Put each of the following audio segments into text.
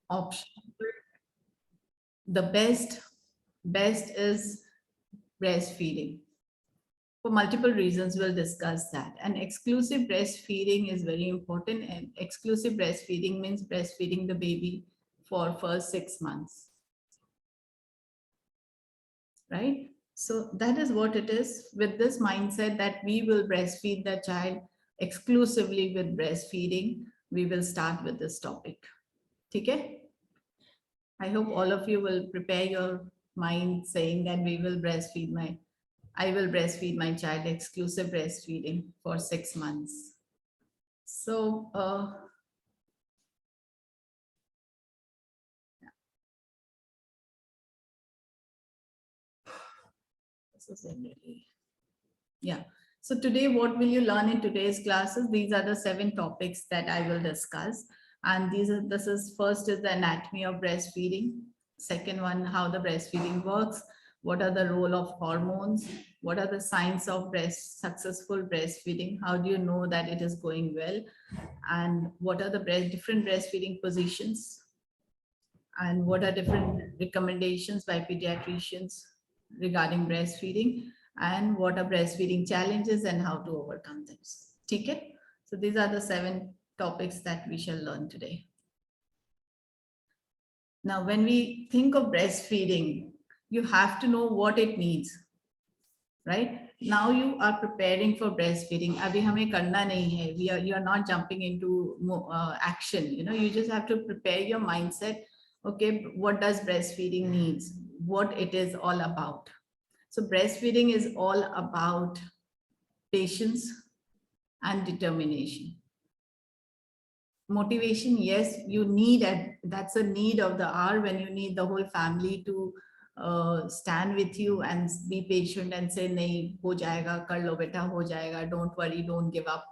option. The best is breastfeeding. For multiple reasons, we'll discuss that. And exclusive breastfeeding is very important. And exclusive breastfeeding means breastfeeding the baby for first 6 months, right? So that is what it is. With this mindset that we will breastfeed the child exclusively with breastfeeding, we will start with this topic. Okay? I hope all of you will prepare your mind saying that I will breastfeed my child exclusive breastfeeding for 6 months. So, this is really, yeah. So today, what will you learn in today's classes? These are the 7 topics that I will discuss. And this is first is the anatomy of breastfeeding. Second one, how the breastfeeding works. What are the role of hormones? What are the signs of successful breastfeeding? How do you know that it is going well? And what are the different breastfeeding positions? And what are different recommendations by pediatricians regarding breastfeeding? And what are breastfeeding challenges and how to overcome them? Okay? So these are the 7 topics that we shall learn today. Now, when we think of breastfeeding, you have to know what it needs, right? Now you are preparing for breastfeeding. Abhi hame karna nahi hai. You are not jumping into action. You just have to prepare your mindset. Okay, what does breastfeeding needs? What it is all about. So breastfeeding is all about patience and determination. Motivation, yes, you need it. That's a need of the hour when you need the whole family to stand with you and be patient and say, nahi, ho jayega, kar lo beta, ho jayega, don't worry, don't give up.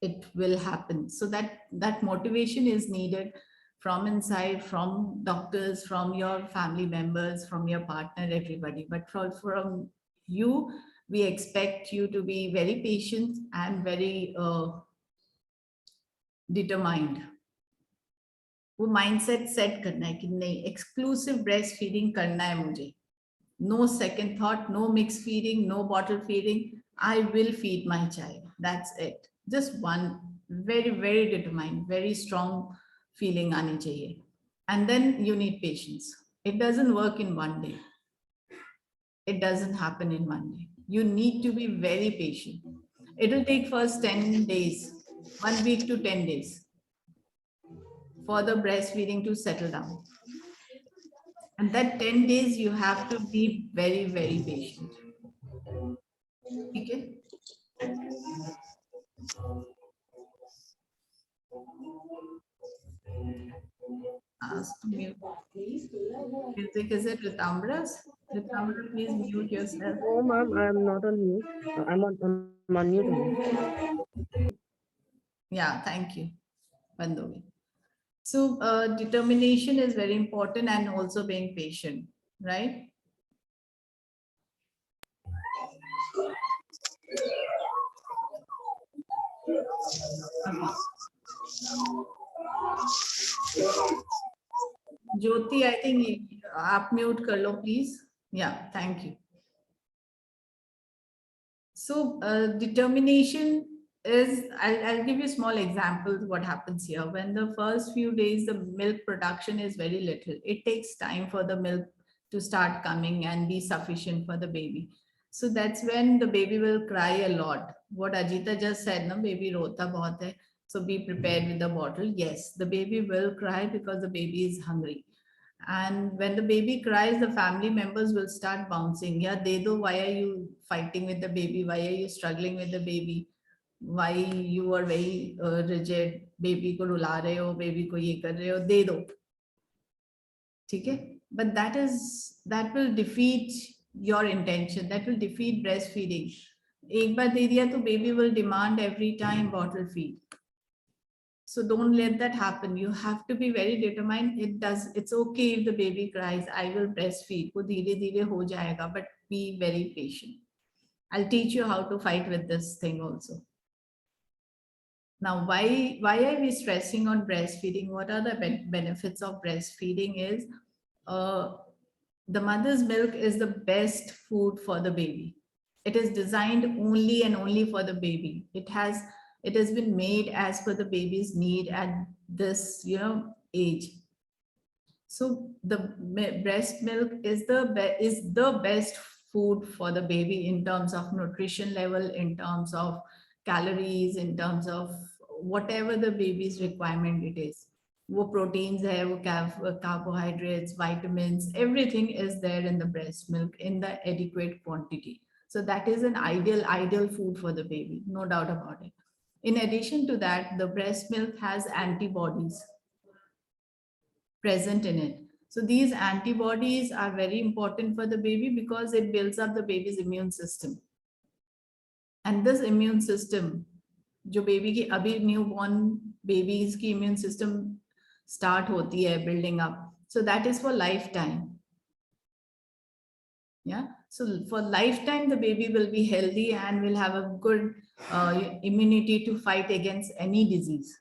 It will happen. So that motivation is needed from inside, from doctors, from your family members, from your partner, everybody. But from you, we expect you to be very patient and very determined. वो mindset set करना है कि नहीं, exclusive breast feeding करना है मुझे. No second thought, no mix feeding, no bottle feeding. I will feed my child. That's it. Just one very, very determined, very strong feeling आनी चाहिए. And then you need patience. It doesn't work in one day. It doesn't happen in one day. You need to be very patient. It will take first 10 days, 1 week to 10 days for the breastfeeding to settle down. And that 10 days, you have to be very, very patient. Okay? Ask to mute. Music, is it Ritambra's? Ritambra, please mute yourself. Oh, ma'am, I'm not on mute. I'm on mute only. Yeah, thank you, Bandovi. So determination is very important and also being patient, right? Okay. Jyoti, I think आप mute कर लो, please. Yeah, thank you. So determination is, I'll give you small examples what happens here. When the first few days, the milk production is very little. It takes time for the milk to start coming and be sufficient for the baby. So that's when the baby will cry a lot. What Ajita just said, no, baby rota bahut hai. So be prepared with the bottle. Yes, the baby will cry because the baby is hungry. And when the baby cries, the family members will start bouncing. Yeah, they do. Why are you fighting with the baby? Why are you struggling with the baby? Why you are very rigid? Baby ko rula rahe ho, baby ko ye kar rahe ho, de do. Okay? But that will defeat your intention. That will defeat breastfeeding. एक बार दे दिया तो baby will demand every time bottle feed. So don't let that happen. You have to be very determined. It's okay if the baby cries. I will breastfeed. वो धीरे धीरे हो जाएगा, but be very patient. I'll teach you how to fight with this thing also. Now, why are we stressing on breastfeeding? What are the benefits of breastfeeding is uh, the mother's milk is the best food for the baby. It is designed only and only for the baby. It has been made as per the baby's need at this age. So the breast milk is the best food for the baby in terms of nutrition level, in terms of calories, in terms of whatever the baby's requirement it is. वो proteins है, वो carbohydrates, vitamins, everything is there in the breast milk in the adequate quantity. So that is an ideal food for the baby, no doubt about it. In addition to that, the breast milk has antibodies present in it. So these antibodies are very important for the baby because it builds up the baby's immune system. And this immune system, जो baby की अभी newborn babies की immune system start होती है building up, so that is for life time. Yeah, so for lifetime the baby will be healthy and will have a good immunity to fight against any disease.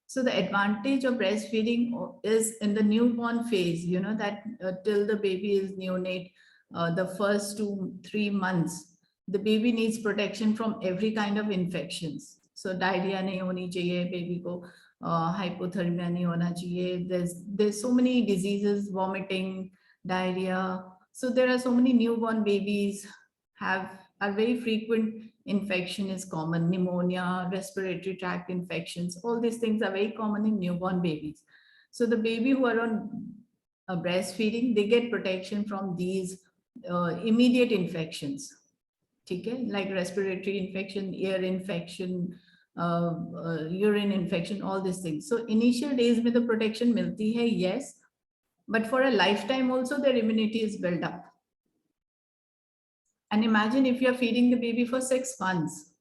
So the advantage of breastfeeding is in the newborn phase, that till the baby is neonate, the first 2-3 months, the baby needs protection from every kind of infections. So diarrhea nahi honi chahiye baby ko, hypothermia nahi hona chahiye. There's so many diseases, vomiting, diarrhea. So there are so many newborn babies are very frequent. Infection is common, pneumonia, respiratory tract infections, all these things are very common in newborn babies. So the baby who are on breastfeeding, they get protection from these immediate infections. Okay, like respiratory infection, ear infection, urine infection, all these things. So initial days में the protection मिलती है, yes, but for a lifetime also their immunity is built up. And imagine if you are feeding the baby for 6 months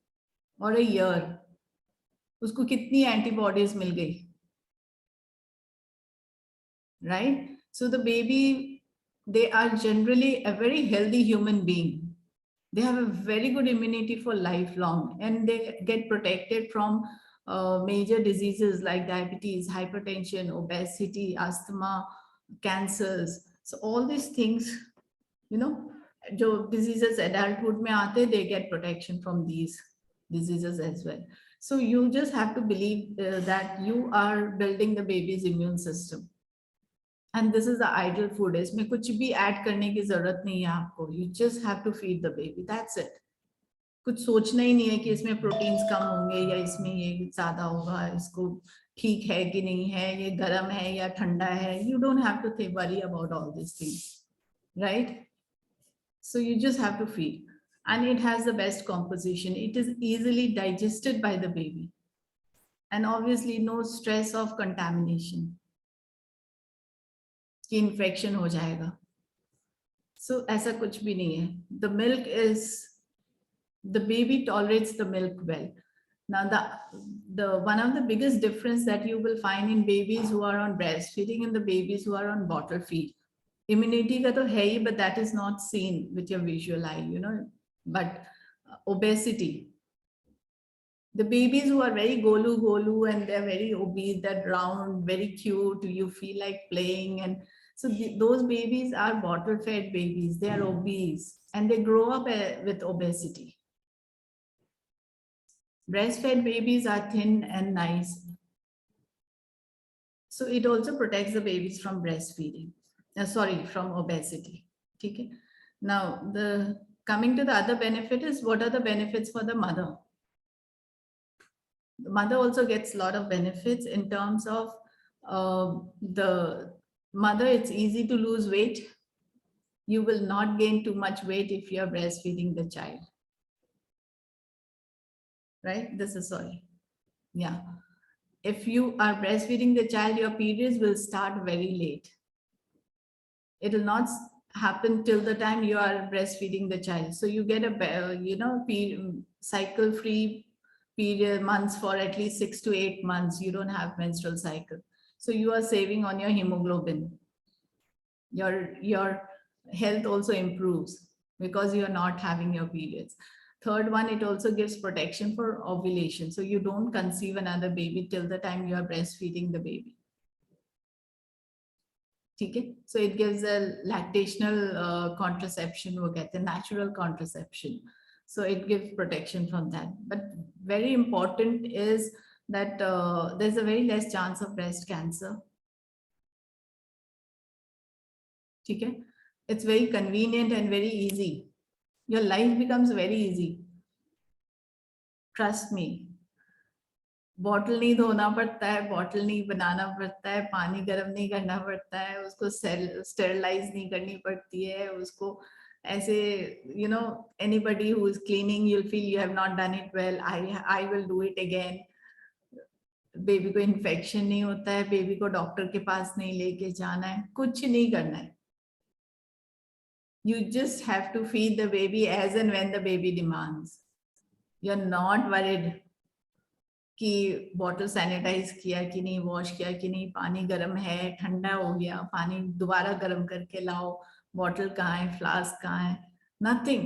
or a year, उसको कितनी antibodies मिल गई, right? So the baby, they are generally a very healthy human being. They have a very good immunity for lifelong, and they get protected from major diseases like diabetes, hypertension, obesity, asthma, cancers. So all these things, जो diseases adulthood में आते, they get protection from these diseases as well. So you just have to believe that you are building the baby's immune system. And this is the ideal food. इसमें कुछ भी add करने की जरूरत नहीं है आपको. You just have to feed the baby. That's it. कुछ सोचना ही नहीं है कि इसमें प्रोटीन्स कम होंगे या इसमें ये ज्यादा होगा, इसको ठीक है कि नहीं है, ये गर्म है या ठंडा है. You don't have to worry about all these things, right? So you just have to feed. And it has the best composition. It is easily digested by the baby. And obviously no stress of contamination. कि infection हो जाएगा. So ऐसा कुछ भी नहीं है. The milk is, the baby tolerates the milk well. Now the one of the biggest difference that you will find in babies who are on breastfeeding and the babies who are on bottle feed. Immunity का तो है ही, but that is not seen with your visual eye, but obesity. The babies who are very golu and they're very obese, they're round, very cute, you feel like playing. And so those babies are bottle fed babies, they are obese and they grow up with obesity. Breastfed babies are thin and nice. So it also protects the babies from breastfeeding. From obesity. Okay. Now, coming to the other benefit is, what are the benefits for the mother? The mother also gets a lot of benefits in terms of the mother. It's easy to lose weight. You will not gain too much weight if you are breastfeeding the child. Right? Yeah. If you are breastfeeding the child, your periods will start very late. It will not happen till the time you are breastfeeding the child. So you get a cycle-free period, months for at least 6 to 8 months. You don't have menstrual cycle. So you are saving on your hemoglobin. Your health also improves because you are not having your periods. Third one, it also gives protection for ovulation. So you don't conceive another baby till the time you are breastfeeding the baby. Okay? So it gives a lactational contraception, वो कहते हैं natural contraception. So it gives protection from that. But very important is that there's a very less chance of breast cancer. Okay? It's very convenient and very easy. Your life becomes very easy. Trust me. Bottle नहीं धोना पड़ता है, bottle नहीं बनाना पड़ता है, पानी गर्म नहीं करना पड़ता है, उसको स्टेरलाइज नहीं करनी पड़ती है, उसको ऐसे anybody who is cleaning, you'll feel you have not done it well, I will do it again. Baby को इन्फेक्शन नहीं होता है, बेबी को डॉक्टर के पास नहीं लेके जाना है, कुछ नहीं करना है. You just have to feed the baby as and when the baby demands. You're not worried कि बॉटल सैनिटाइज किया कि नहीं, वॉश किया कि नहीं, पानी गर्म है, ठंडा हो गया, पानी दोबारा गर्म करके लाओ, बॉटल कहाँ है, फ्लास्क कहाँ है, नथिंग.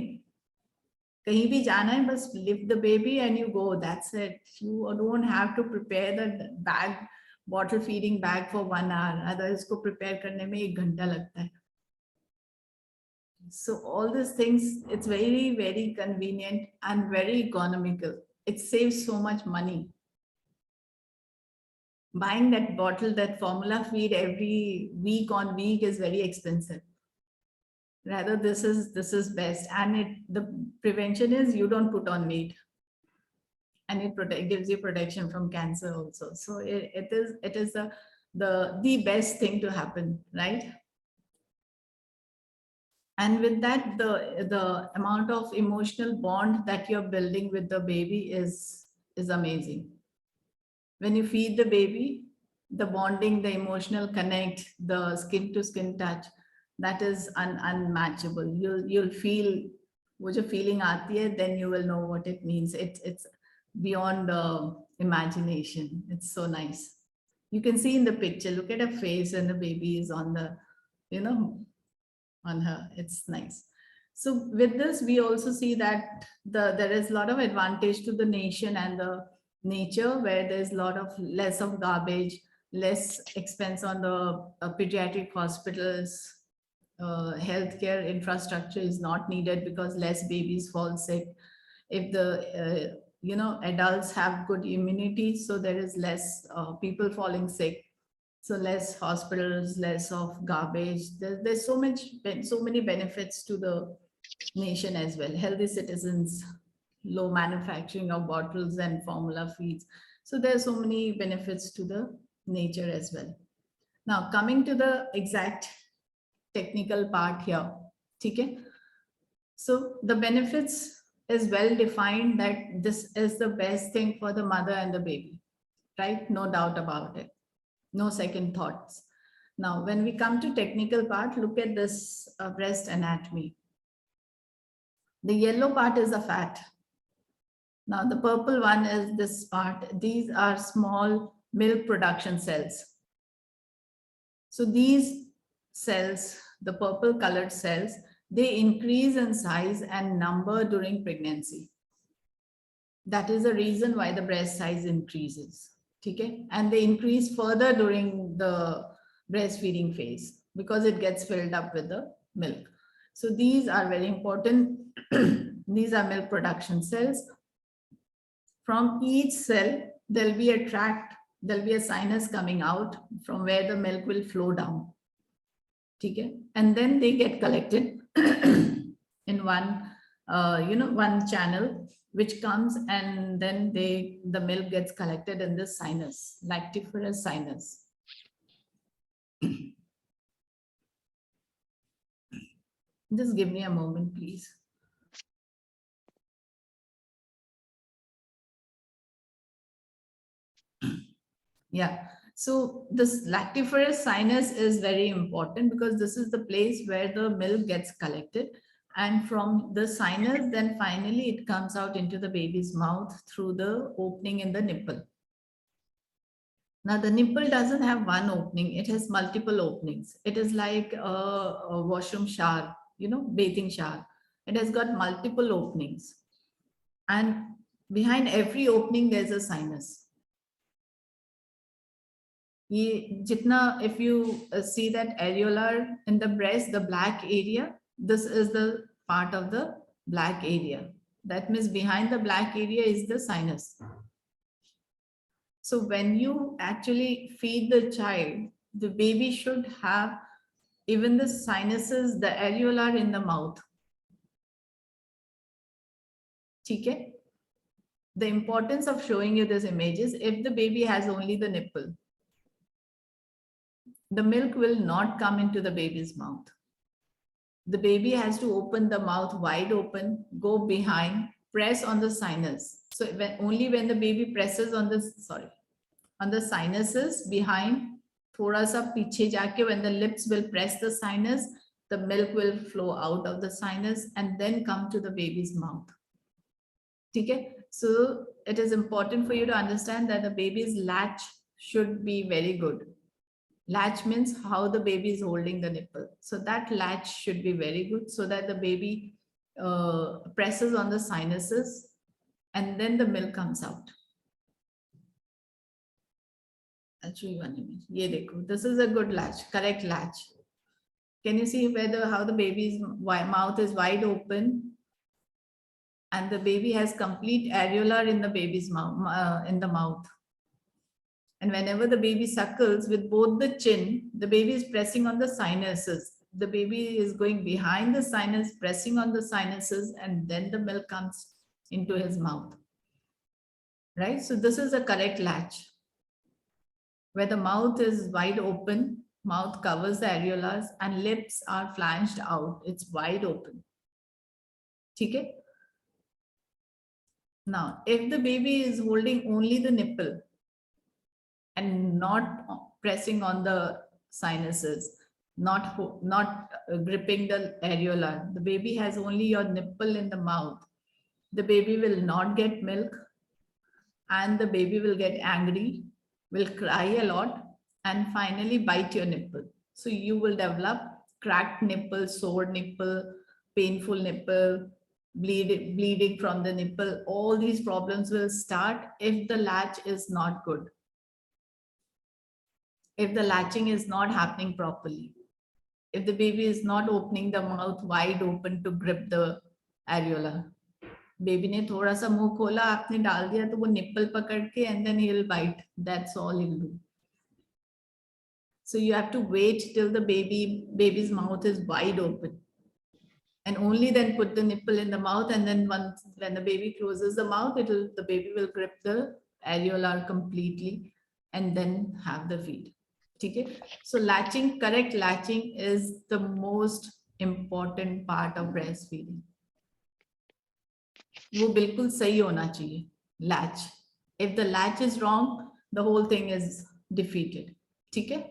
कहीं भी जाना है बस lift the baby and you go, that's it. You don't have to prepare the bag, bottle feeding bag for 1 hour, otherwise इसको प्रिपेयर करने में 1 घंटा लगता है. So all these things, it's very, very convenient and very economical. It saves so much money. Buying that bottle, that formula feed every week on week is very expensive. Rather, this is best. And the prevention is you don't put on weight. And it gives you protection from cancer also. So it is the best thing to happen, right? And with that, the amount of emotional bond that you're building with the baby is amazing. When you feed the baby, the bonding, the emotional connect, the skin to skin touch, that is unmatchable. You'll feel, wo jo feeling aati hai, then you will know what it means. It's beyond imagination. It's so nice. You can see in the picture, look at her face and the baby is on the, on her. It's nice. So with this, we also see that there is a lot of advantage to the nation and the nature, where there's a lot of less of garbage, less expense on the pediatric hospitals. Healthcare infrastructure is not needed because less babies fall sick. If the adults have good immunity, so there is less people falling sick. So less hospitals, less of garbage. There's so many benefits to the nation as well. Healthy citizens, low manufacturing of bottles and formula feeds. So there's so many benefits to the nature as well. Now coming to the exact technical part here. Okay? So the benefits is well defined, that this is the best thing for the mother and the baby, right? No doubt about it. No second thoughts. Now, when we come to technical part, look at this breast anatomy. The yellow part is the fat. Now, the purple one is this part. These are small milk production cells. So these cells, the purple colored cells, they increase in size and number during pregnancy. That is the reason why the breast size increases. Okay? And they increase further during the breastfeeding phase because it gets filled up with the milk. So these are very important. These are milk production cells. From each cell, there'll be a tract, there'll be a sinus coming out from where the milk will flow down. Okay? And then they get collected in one, one channel, which comes, and then the milk gets collected in this sinus, lactiferous sinus. Just give me a moment, please. Yeah. So this lactiferous sinus is very important because this is the place where the milk gets collected. And from the sinus, then finally it comes out into the baby's mouth through the opening in the nipple. Now the nipple doesn't have one opening, it has multiple openings. It is like a washroom shower, bathing shower. It has got multiple openings. And behind every opening, there's a sinus. If you see that areolar in the breast, the black area, this is the part of the black area. That means behind the black area is the sinus. So when you actually feed the child, the baby should have even the sinuses, the areolar in the mouth. Okay? The importance of showing you this image is if the baby has only the nipple, the milk will not come into the baby's mouth. The baby has to open the mouth wide open, go behind, press on the sinus. So only when the baby presses on the sinuses behind, thoda sa piche jaake, when the lips will press the sinus, the milk will flow out of the sinus and then come to the baby's mouth. Okay? So it is important for you to understand that the baby's latch should be very good. Latch means how the baby is holding the nipple. So that latch should be very good so that the baby presses on the sinuses and then the milk comes out. I'll show you one image. Ye dekho. This is a good latch, correct latch. Can you see how the baby's mouth is wide open and the baby has complete areolar in the baby's mouth, And whenever the baby suckles with both the chin, the baby is pressing on the sinuses. The baby is going behind the sinus, pressing on the sinuses, and then the milk comes into his mouth. Right? So this is a correct latch. Where the mouth is wide open, mouth covers the areolas, and lips are flanged out. It's wide open. Okay? Now, if the baby is holding only the nipple, and not pressing on the sinuses, not gripping the areola. The baby has only your nipple in the mouth. The baby will not get milk and the baby will get angry, will cry a lot and finally bite your nipple. So you will develop cracked nipple, sore nipple, painful nipple, bleeding from the nipple. All these problems will start if the latch is not good. If the latching is not happening properly, if the baby is not opening the mouth wide open to grip the areola, baby ने थोड़ा सा मुंह खोला, आपने डाल दिया तो वो nipple पकड़ के and then he'll bite. That's all he'll do. So you have to wait till the baby's mouth is wide open, and only then put the nipple in the mouth. And then when the baby closes the mouth, the baby will grip the areola completely, and then have the feed. Okay, so correct latching is the most important part of breastfeeding. वो बिल्कुल सही होना चाहिए, latch. If the latch is wrong, the whole thing is defeated. Okay.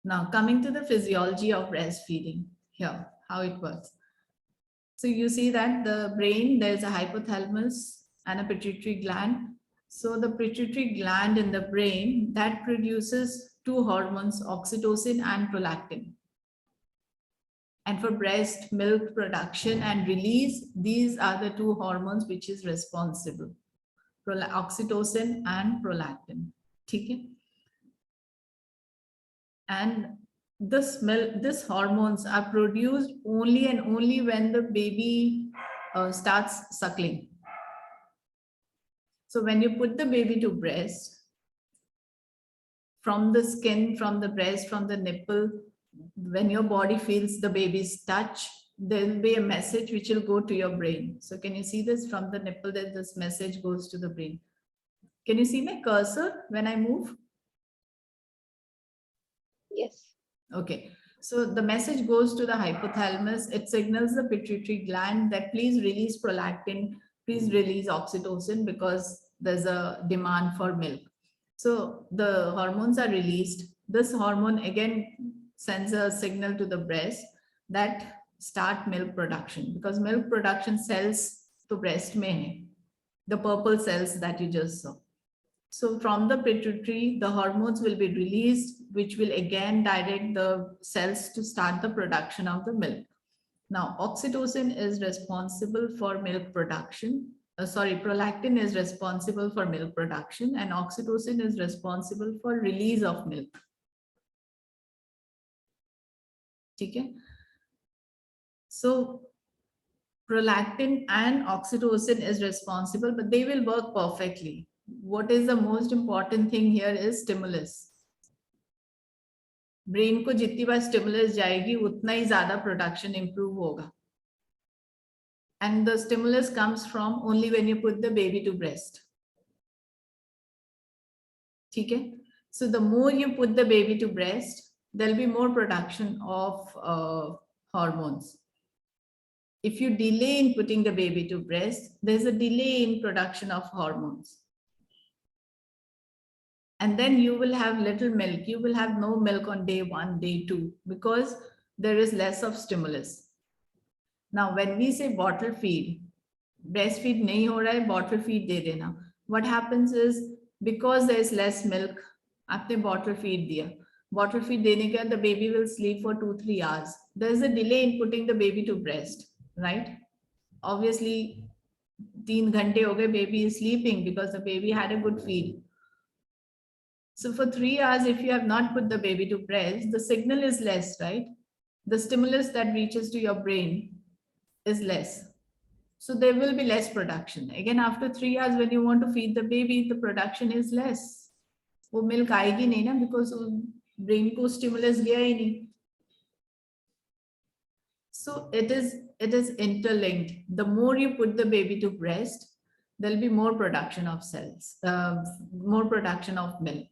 Now coming to the physiology of breastfeeding, here how it works. So you see that the brain, there's a hypothalamus and a pituitary gland. So the pituitary gland in the brain that produces two hormones, oxytocin and prolactin. And for breast milk production and release, these are the two hormones which is responsible, oxytocin and prolactin. Okay? And this hormones are produced only and only when the baby starts suckling. So when you put the baby to breast, from the skin, from the breast, from the nipple, when your body feels the baby's touch, there will be a message which will go to your brain. So can you see this from the nipple that this message goes to the brain? Can you see my cursor when I move? Yes. Okay. So the message goes to the hypothalamus. It signals the pituitary gland that please release prolactin, please release oxytocin because there's a demand for milk. So the hormones are released. This hormone again sends a signal to the breast that start milk production, because milk production cells to breast mein hai, the purple cells that you just saw. So from the pituitary, the hormones will be released, which will again direct the cells to start the production of the milk. Now, oxytocin is responsible for milk production. Prolactin is responsible for milk production, and oxytocin is responsible for release of milk. Okay? So, prolactin and oxytocin is responsible, but they will work perfectly. What is the most important thing here is stimulus. Brain को जितनी बार stimulus जाएगी उतना ही ज्यादा production improve होगा. And the stimulus comes from only when you put the baby to breast. Okay? So the more you put the baby to breast, there'll be more production of hormones. If you delay in putting the baby to breast, there's a delay in production of hormones. And then you will have little milk. You will have no milk on day 1, day 2, because there is less of stimulus. Now, when we say bottle feed, breastfeed nahi ho raha hai, bottle feed de dena. What happens is, because there is less milk, aapne bottle feed diya. Bottle feed dene ke baad the baby will sleep for 2-3 hours. There is a delay in putting the baby to breast, right? Obviously, 3 ghante ho gaye, baby is sleeping because the baby had a good feed. So for 3 hours, if you have not put the baby to breast, the signal is less, right? The stimulus that reaches to your brain is less. So there will be less production. Again, after 3 hours, when you want to feed the baby, the production is less. वो milk आएगी नहीं ना, because brain को stimulus गया ही नहीं. So it is interlinked. The more you put the baby to breast, there'll be more production of cells, more production of milk.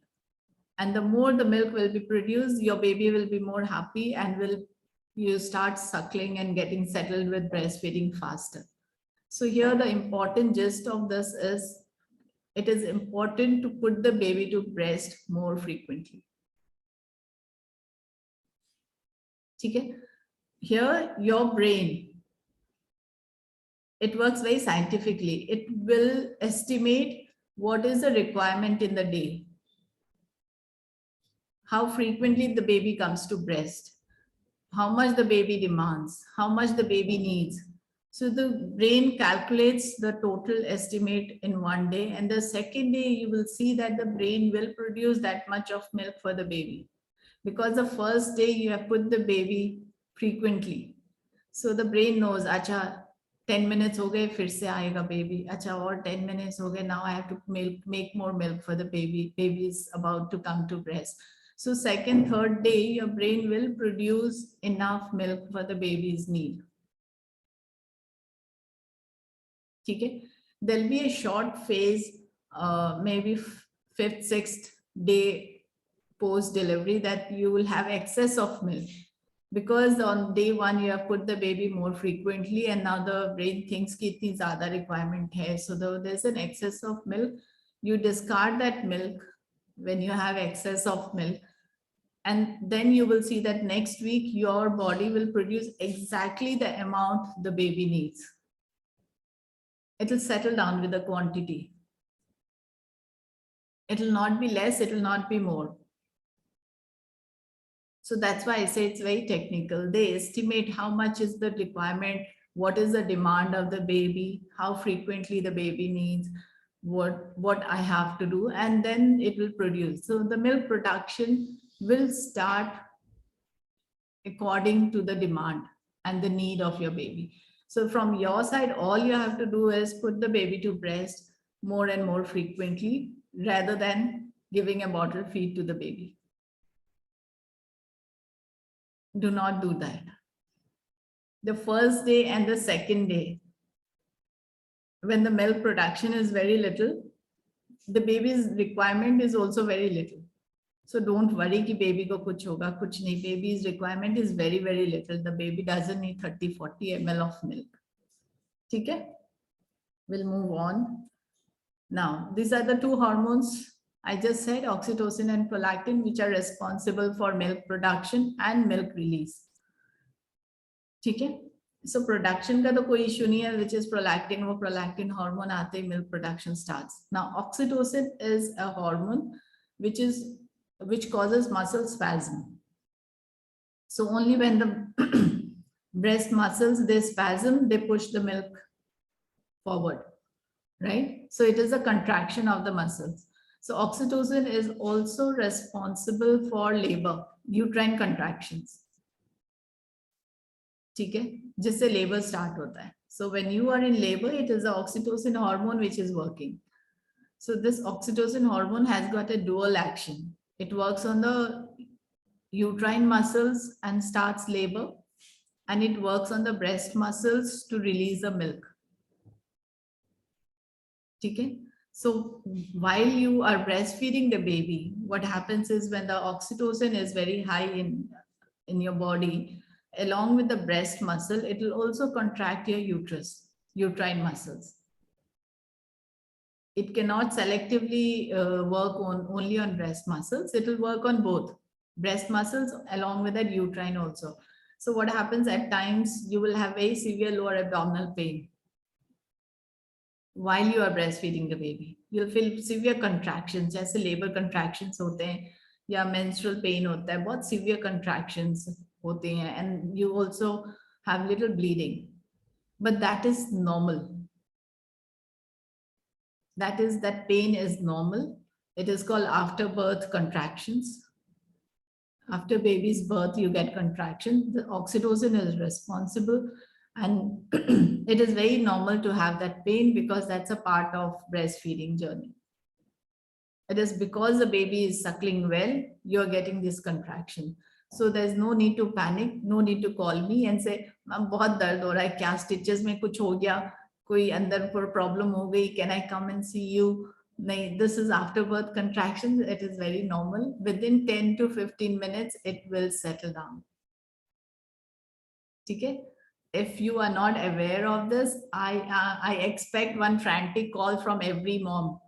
And the more the milk will be produced, your baby will be more happy and you start suckling and getting settled with breastfeeding faster. So here the important gist of this is, it is important to put the baby to breast more frequently. Okay? Here your brain, it works very scientifically. It will estimate what is the requirement in the day, how frequently the baby comes to breast, how much the baby demands, how much the baby needs. So the brain calculates the total estimate in one day, and the second day you will see that the brain will produce that much of milk for the baby, because the first day you have put the baby frequently. So the brain knows, acha, 10 minutes ho gaye, fir se aayega baby. Acha, or 10 minutes ho gaye, now I have to make more milk for the baby. Baby is about to come to breast. So second, third day, your brain will produce enough milk for the baby's need. Okay? There'll be a short phase, maybe 5th, 6th day post-delivery, that you will have excess of milk. Because on day 1, you have put the baby more frequently, and now the brain thinks ki itni zyada requirement hai. So there's an excess of milk. You discard that milk when you have excess of milk. And then you will see that next week, your body will produce exactly the amount the baby needs. It will settle down with the quantity. It will not be less, it will not be more. So that's why I say it's very technical. They estimate how much is the requirement, what is the demand of the baby, how frequently the baby needs, what I have to do, and then it will produce. So the milk production will start according to the demand and the need of your baby. So from your side, all you have to do is put the baby to breast more and more frequently, rather than giving a bottle feed to the baby. Do not do that. The first day and the second day, when the milk production is very little, the baby's requirement is also very little. So don't worry ki baby ko kuch hoga, kuch nahi. Baby's requirement is very, very little. The baby doesn't need 30-40 ml of milk. Okay? We'll move on. Now, these are the two hormones I just said, oxytocin and prolactin, which are responsible for milk production and milk release. Okay? So production का तो कोई issue नहीं है, which is prolactin. वो prolactin hormone आते ही milk production starts. Now, oxytocin is a hormone which causes muscle spasm. So only when the breast muscles, they spasm, they push the milk forward, right? So it is a contraction of the muscles. So oxytocin is also responsible for labor, uterine contractions. ठीक है, जिससे labor start होता है. So when you are in labor, it is the oxytocin hormone which is working. So this oxytocin hormone has got a dual action. It works on the uterine muscles and starts labor, and it works on the breast muscles to release the milk. Okay? So while you are breastfeeding the baby, what happens is when the oxytocin is very high in your body, along with the breast muscle, it will also contract your uterus, uterine muscles. It cannot selectively work on only on breast muscles. It will work on both breast muscles along with that uterine also. So what happens at times, you will have very severe lower abdominal pain while you are breastfeeding the baby. You'll feel severe contractions, जैसे labor contractions होते हैं या menstrual pain होता है, बहुत severe contractions होते हैं, and you also have little bleeding. But that is normal. That pain is normal. It is called afterbirth contractions. After baby's birth, you get contraction. The oxytocin is responsible, and it is very normal to have that pain because that's a part of breastfeeding journey. It is because the baby is suckling well, you're getting this contraction. So there's no need to panic, no need to call me and say, "Ma'am, बहुत दर्द हो रहा है, क्या stitches में कुछ हो गया, कोई अंदर पर problem हो गई, can I come and see you?" नहीं, this is afterbirth contractions. It is very normal. Within 10 to 15 minutes, it will settle down. Okay? If you are not aware of this, I expect one frantic call from every mom.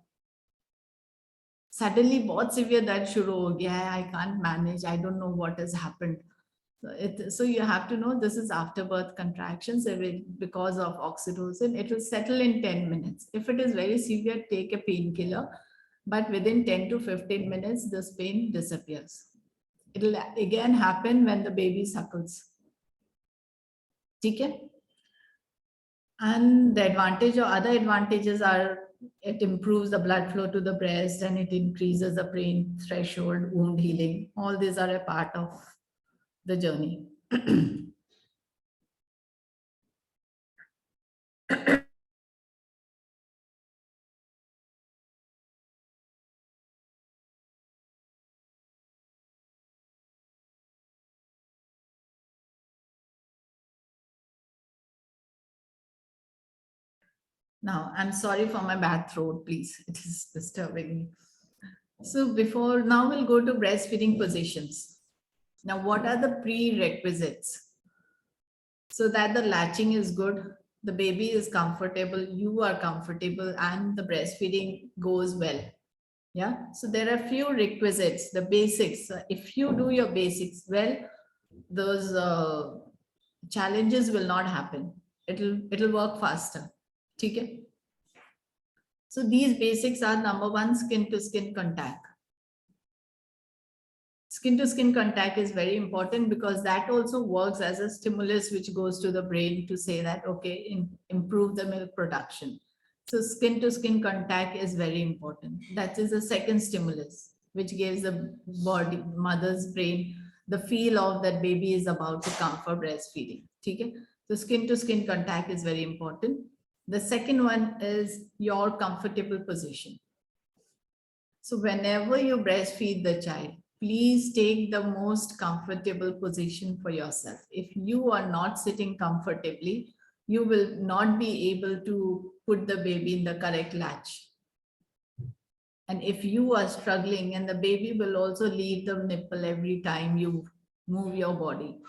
Suddenly बहुत severe दर्द शुरू हो गया है, I can't manage, I don't know what has happened. So you have to know this is afterbirth contractions because of oxytocin. It will settle in 10 minutes. If it is very severe, take a painkiller, but within 10 to 15 minutes, this pain disappears. It will again happen when the baby suckles. Okay? And the advantage or other advantages are it improves the blood flow to the breast and it increases the pain threshold, wound healing. All these are a part of the journey. Now, I'm sorry for my bad throat, please. It is disturbing me. So now we'll go to breastfeeding positions. Now, what are the prerequisites? So that the latching is good, the baby is comfortable, you are comfortable, and the breastfeeding goes well. Yeah. So there are few requisites, the basics. If you do your basics well, those challenges will not happen. It'll work faster. Okay. So these basics are: number one, skin to skin contact. Skin to skin contact is very important because that also works as a stimulus which goes to the brain to say that, okay, improve the milk production. So skin to skin contact is very important. That is the second stimulus which gives the mother's brain the feel of that baby is about to come for breastfeeding. Okay? So skin to skin contact is very important. The second one is your comfortable position. So whenever you breastfeed the child, please take the most comfortable position for yourself. If you are not sitting comfortably, you will not be able to put the baby in the correct latch. And if you are struggling, and the baby will also leave the nipple every time you move your body.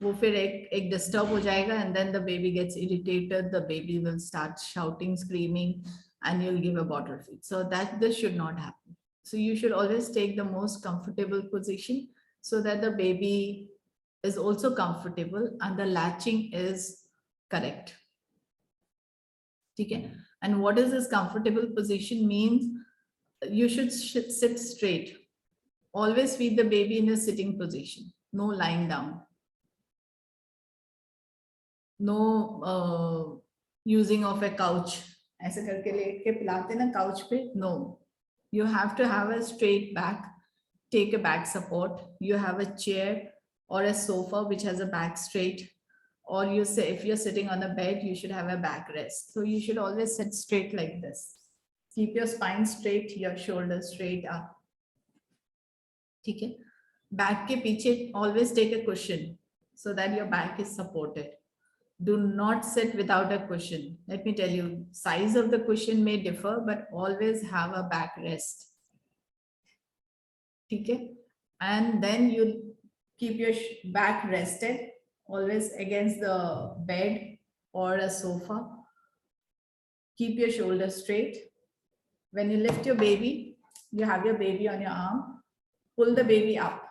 वो फिर एक disturb हो जाएगा, and then the baby gets irritated, the baby will start shouting, screaming, and you'll give a bottle feed. So this should not happen. So you should always take the most comfortable position so that the baby is also comfortable and the latching is correct. Okay? And what is this comfortable position means? You should sit straight. Always feed the baby in a sitting position, no lying down. no using of a couch, ऐसे करके late के पिलाते ना couch पे, no. You have to have a straight back, take a back support. You have a chair or a sofa which has a back straight, or you say if you're sitting on a bed, you should have a back rest. So you should always sit straight like this. Keep your spine straight, your shoulders straight up. ठीक है? Back के पीछे always take a cushion so that your back is supported. Do not sit without a cushion. Let me tell you, size of the cushion may differ, but always have a back rest. Okay? And then you keep your back rested, always against the bed or a sofa. Keep your shoulders straight. When you lift your baby, you have your baby on your arm, pull the baby up.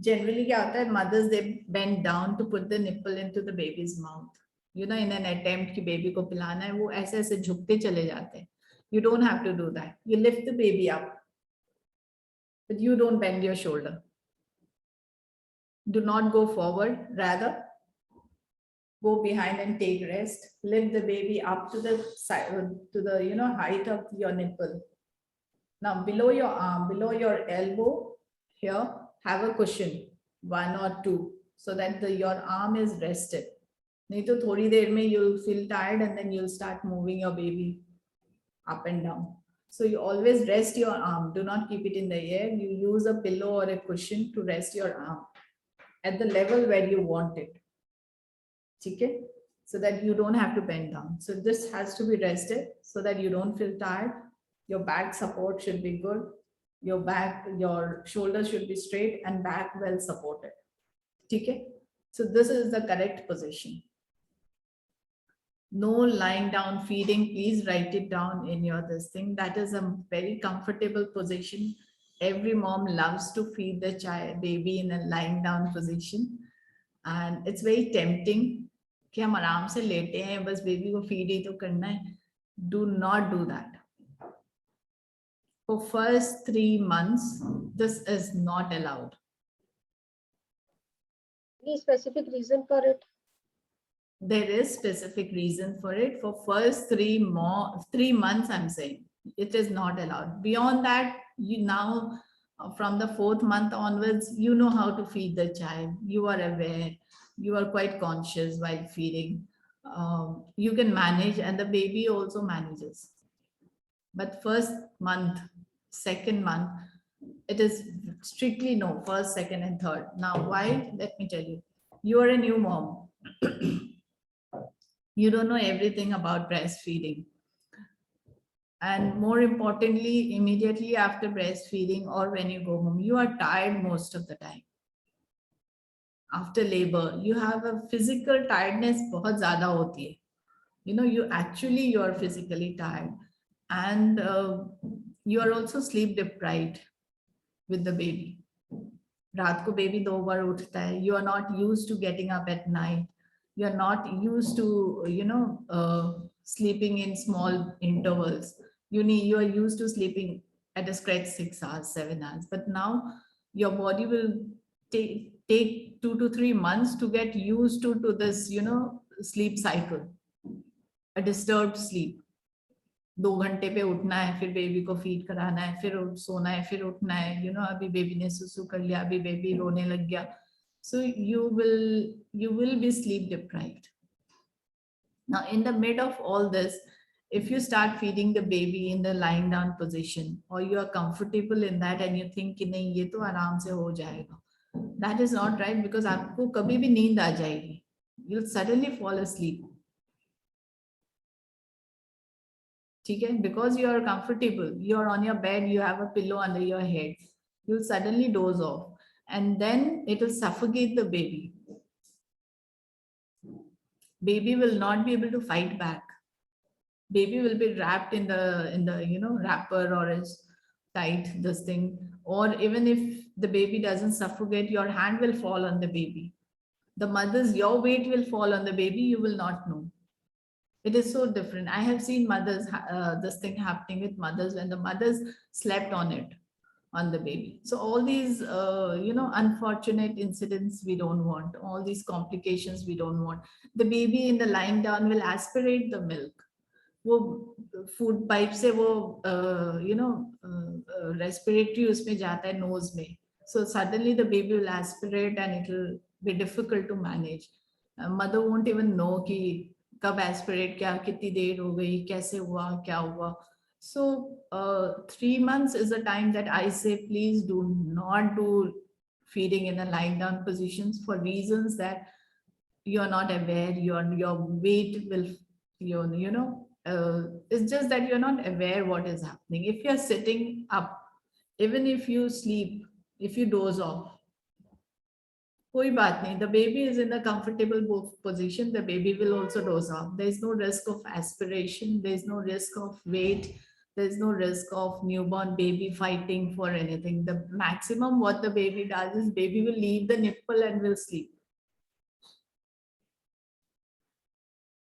Generally क्या होता है, mothers they bend down to put the nipple into the baby's mouth. You know, in an attempt कि baby को पिलाना है, वो ऐसे ऐसे झुकते चले जाते हैं. You don't have to do that. You lift the baby up, but you don't bend your shoulder. Do not go forward. Rather, go behind and take rest. Lift the baby up to the side, to the height of your nipple. Now below your arm, below your elbow, here have a cushion, 1 or 2, so that your arm is rested. नहीं तो थोड़ी देर में you'll feel tired and then you'll start moving your baby up and down. So you always rest your arm. Do not keep it in the air. You use a pillow or a cushion to rest your arm at the level where you want it. Okay? So that you don't have to bend down. So this has to be rested so that you don't feel tired. Your back support should be good. Your shoulders should be straight and back well supported. Okay? So this is the correct position. No lying down feeding. Please write it down in your this thing. That is a very comfortable position. Every mom loves to feed the child baby in a lying down position, and it's very tempting कि हम आराम से लेटे हैं, बस baby को feed ही तो करना है. Do not do that. For first 3 months, this is not allowed. Any specific reason for it? There is specific reason for it. For first 3 months, I'm saying it is not allowed. Beyond that, you now from the 4th month onwards, you know how to feed the child. You are aware. You are quite conscious while feeding. You can manage, and the baby also manages. But first month, 2nd month, it is strictly no. 1st, 2nd, and 3rd. Now, why? Let me tell you. You are a new mom. You don't know everything about breastfeeding. And more importantly, immediately after breastfeeding or when you go home, you are tired most of the time. After labor, you have a physical tiredness बहुत ज़्यादा होती है. You know, you are physically tired, and you are also sleep deprived with the baby. रात को baby 2 बार उठता है. You are not used to getting up at night. You are not used to sleeping in small intervals. You are used to sleeping at a stretch 6 hours, 7 hours. But now your body will take 2 to 3 months to get used to this sleep cycle, a disturbed sleep. 2 घंटे पे उठना है, फिर baby को feed कराना है, फिर सोना है, फिर उठना है. अभी बेबी ने सुसु कर लिया, अभी बेबी रोने लग गया. So you will be sleep deprived. Now, in the mid of all this, if you start feeding the baby in the lying down position, or you are comfortable in that and you think कि नहीं ये तो आराम से हो जाएगा, that is not right, because आपको कभी भी नींद आ जाएगी. You'll suddenly fall asleep. ठीक है? Because you are comfortable, you are on your bed, you have a pillow under your head, you'll suddenly doze off, and then it will suffocate the baby. Baby will not be able to fight back. Baby will be wrapped in the wrapper or is tight this thing. Or even if the baby doesn't suffocate, your hand will fall on the baby. Your weight will fall on the baby. You will not know. It is so different. I have seen mothers, this thing happening with mothers when the mothers slept on it. on the baby. So all these, unfortunate incidents we don't want, all these complications we don't want. The baby in the lying down will aspirate the milk. वो food pipe से वो respiratory उसमें जाता है knows में. So suddenly the baby will aspirate and it will be difficult to manage. Mother won't even know कि कब aspirate क्या, कितनी देर हो गई, कैसे हुआ, क्या हुआ. So 3 months is the time that I say please do not do feeding in a lying down positions, for reasons that you are not aware, your weight will, it's just that you're not aware what is happening. If you're sitting up, even if you sleep, if you doze off, koi baat nahi, the baby is in a comfortable position, the baby will also doze off. There is no risk of aspiration, there is no risk of weight, there is no risk of newborn baby fighting for anything. The maximum what the baby does is baby will leave the nipple and will sleep.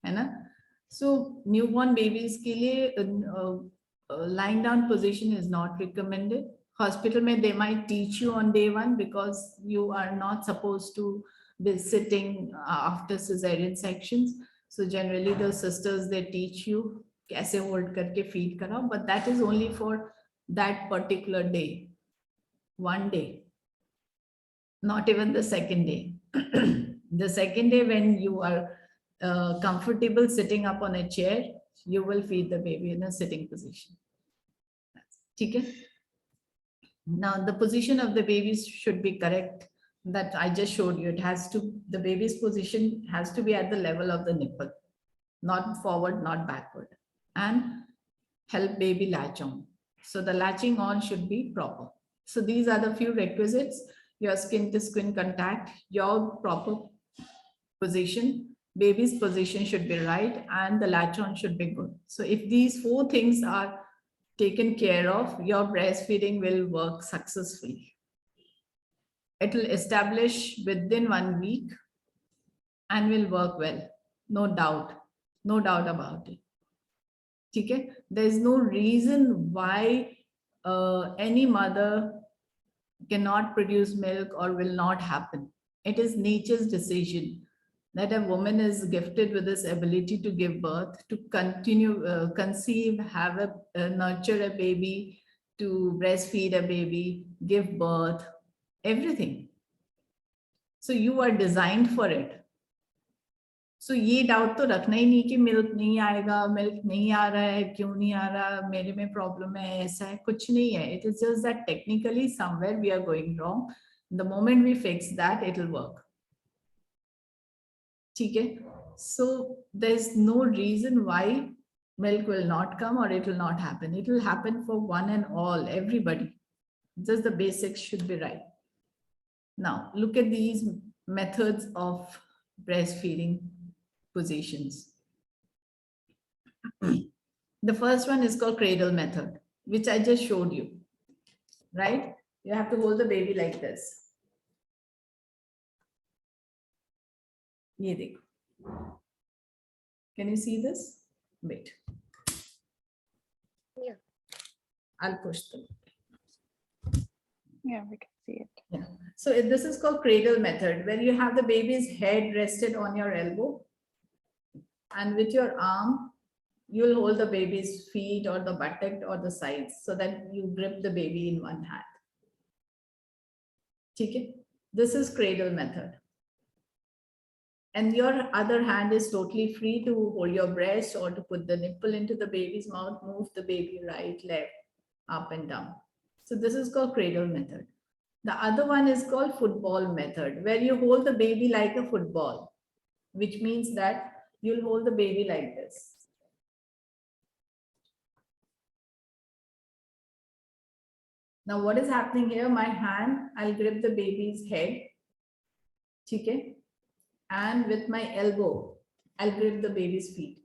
है ना? So newborn babies के लिए lying down position is not recommended. Hospital में they might teach you on day one, because you are not supposed to be sitting after cesarean sections. So generally the sisters, they teach you कैसे hold करके feed कराओ, but that is only for that particular day, one day, not even the second day. The second day, when you are comfortable sitting up on a chair, you will feed the baby in a sitting position. Okay. Now the position of the baby should be correct. That I just showed you. It has to, the baby's position has to be at the level of the nipple, not forward, not backward, and help baby latch on. So the latching on should be proper. So these are the few requisites: your skin to skin contact, your proper position, baby's position should be right, and the latch on should be good. So if these 4 things are taken care of, your breastfeeding will work successfully. It will establish within 1 week and will work well. No doubt about it. Okay? There is no reason why any mother cannot produce milk or will not happen. It is nature's decision that a woman is gifted with this ability to give birth, to continue, conceive, have nurture a baby, to breastfeed a baby, give birth, everything. So you are designed for it. So ये doubt तो रखना ही नहीं कि milk नहीं आएगा, milk नहीं आ रहा है, क्यों नहीं आ रहा, मेरे में प्रॉब्लम है, ऐसा है, कुछ नहीं है. It is just that technically somewhere we are going wrong. The moment we fix that, it will work. ठीक है? So there is no reason why milk will not come or it will not happen. It will happen for one and all, everybody. Just the basics should be right. Now look at these methods of breastfeeding positions. The first one is called cradle method, which I just showed you, right? You have to hold the baby like this. ये देखो. Can you see this? Wait. Yeah. I'll push them. Yeah, we can see it. Yeah. So this is called cradle method, where you have the baby's head rested on your elbow, and with your arm, you'll hold the baby's feet or the buttock or the sides, so that you grip the baby in one hand. Okay? This is cradle method. And your other hand is totally free to hold your breast or to put the nipple into the baby's mouth, move the baby right, left, up and down. So this is called cradle method. The other one is called football method, where you hold the baby like a football, which means that you'll hold the baby like this. Now what is happening here? My hand, I'll grip the baby's head. Okay? And with my elbow, I'll grip the baby's feet.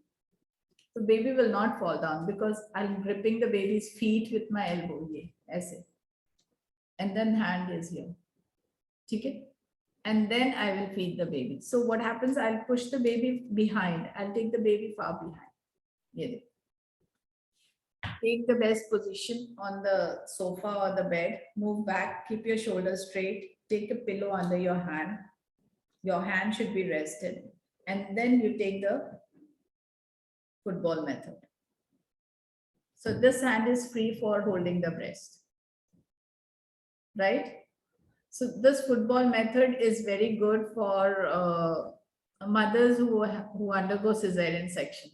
The baby will not fall down because I'm gripping the baby's feet with my elbow. Aise. And then hand is here. Okay? And then I will feed the baby. So what happens? I'll push the baby behind. I'll take the baby far behind. Take the best position on the sofa or the bed. Move back, keep your shoulders straight. Take a pillow under your hand. Your hand should be rested. And then you take the football method. So this hand is free for holding the breast, right? So this football method is very good for mothers who undergo cesarean section.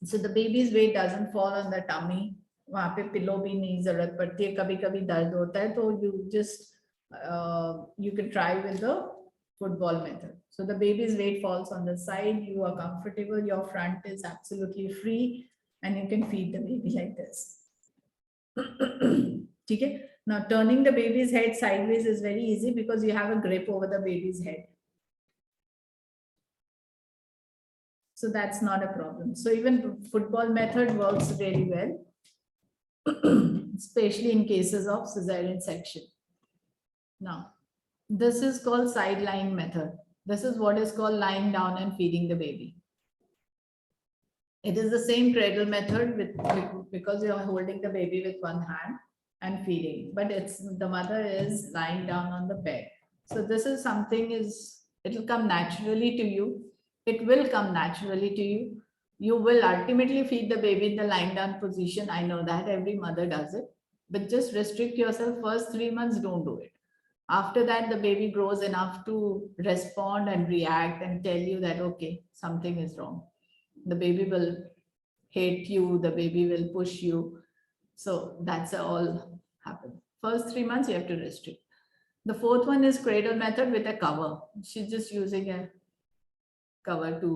So the baby's weight doesn't fall on the tummy. वहाँ पे pillow भी नहीं जरूरत पड़ती है. कभी कभी दर्द होता है तो you just you can try with the football method. So the baby's weight falls on the side. You are comfortable. Your front is absolutely free, and you can feed the baby like this. Okay. Now turning the baby's head sideways is very easy because you have a grip over the baby's head. So that's not a problem. So even football method works really well, especially in cases of cesarean section. Now, this is called side lying method. This is what is called lying down and feeding the baby. It is the same cradle method because you are holding the baby with one hand and feeding, but the mother is lying down on the bed. So this is something it will come naturally to you. It will come naturally to you. You will ultimately feed the baby in the lying down position. I know that every mother does it, but just restrict yourself. First 3 months, don't do it. After that, the baby grows enough to respond and react and tell you that, okay, something is wrong. The baby will hate you, the baby will push you. So that's all happen. First 3 months, you have to restrict. The fourth one is cradle method with a cover. She's just using a cover to,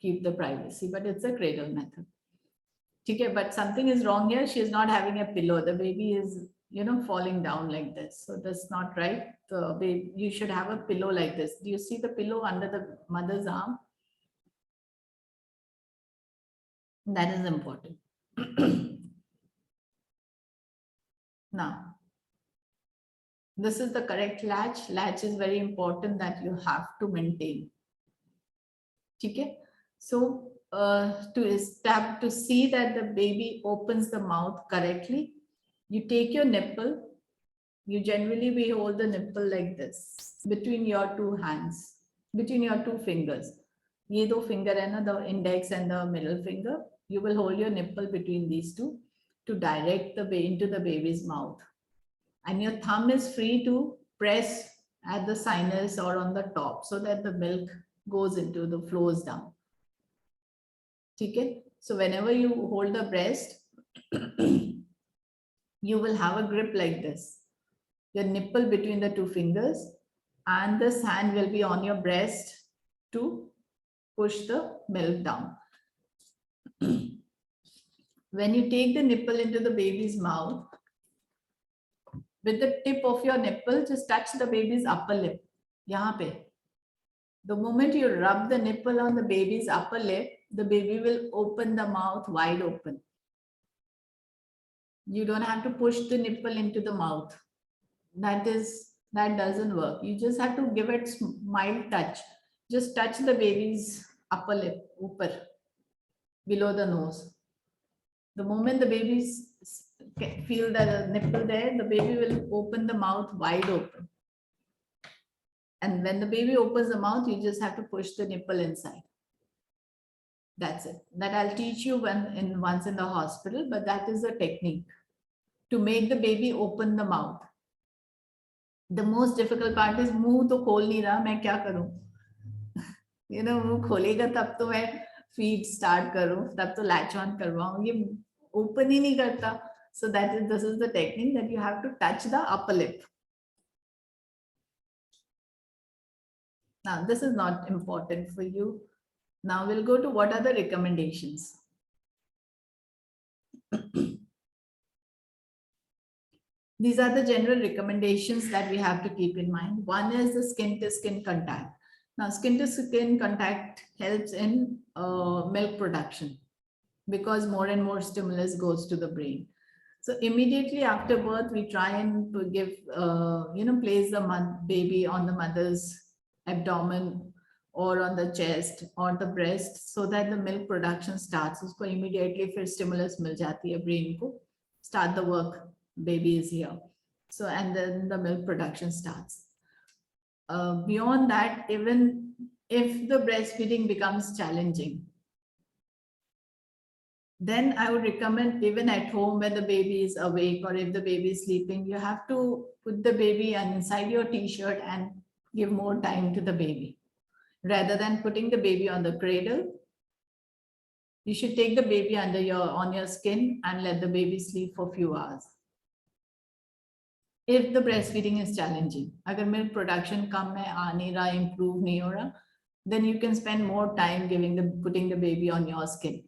keep the privacy, but it's a cradle method. Okay, but something is wrong here. She is not having a pillow. The baby is, falling down like this. So that's not right. The baby, you should have a pillow like this. Do you see the pillow under the mother's arm? That is important. Now, this is the correct latch. Latch is very important that you have to maintain. Okay. So to see that the baby opens the mouth correctly, you take your nipple. You generally we hold the nipple like this between your two hands, between your two fingers. ये दो finger है ना, the index and the middle finger. You will hold your nipple between these two to direct the baby into the baby's mouth. And your thumb is free to press at the sinus or on the top so that the milk goes into the flows down. Okay? So whenever you hold the breast, you will have a grip like this. Your nipple between the two fingers, and this hand will be on your breast to push the milk down. When you take the nipple into the baby's mouth, with the tip of your nipple, just touch the baby's upper lip. Yahan pe. The moment you rub the nipple on the baby's upper lip, the baby will open the mouth wide open. You don't have to push the nipple into the mouth. That doesn't work. You just have to give it mild touch. Just touch the baby's upper lip, upper, below the nose. The moment the babies feel the nipple there, the baby will open the mouth wide open. And when the baby opens the mouth, you just have to push the nipple inside. That's it. That I'll teach you once in the hospital, but that is a technique to make the baby open the mouth. The most difficult part is मुंह तो खोल नहीं रहा, मैं क्या करूं? मुंह खोलेगा तब तो मैं feed start करूं, तब तो latch on करवाऊं, ये open ही नहीं करता. So this is the technique that you have to touch the upper lip. Now this is not important for you. Now we'll go to what are the recommendations. These are the general recommendations that we have to keep in mind. One is the skin to skin contact. Now, skin to skin contact helps in milk production because more and more stimulus goes to the brain. So immediately after birth, we try and give, place the baby on the mother's abdomen or on the chest or the breast, so that the milk production starts. उसको immediately फिर stimulus मिल जाती है brain को, start the work, baby is here. So and then the milk production starts. Beyond that, even if the breastfeeding becomes challenging, then I would recommend, even at home when the baby is awake or if the baby is sleeping, you have to put the baby inside your t-shirt and give more time to the baby. Rather than putting the baby on the cradle, you should take the baby on your skin and let the baby sleep for a few hours. If the breastfeeding is challenging, agar milk production kam hai, aa nahi raha, improve nahi ho raha, then you can spend more time putting the baby on your skin.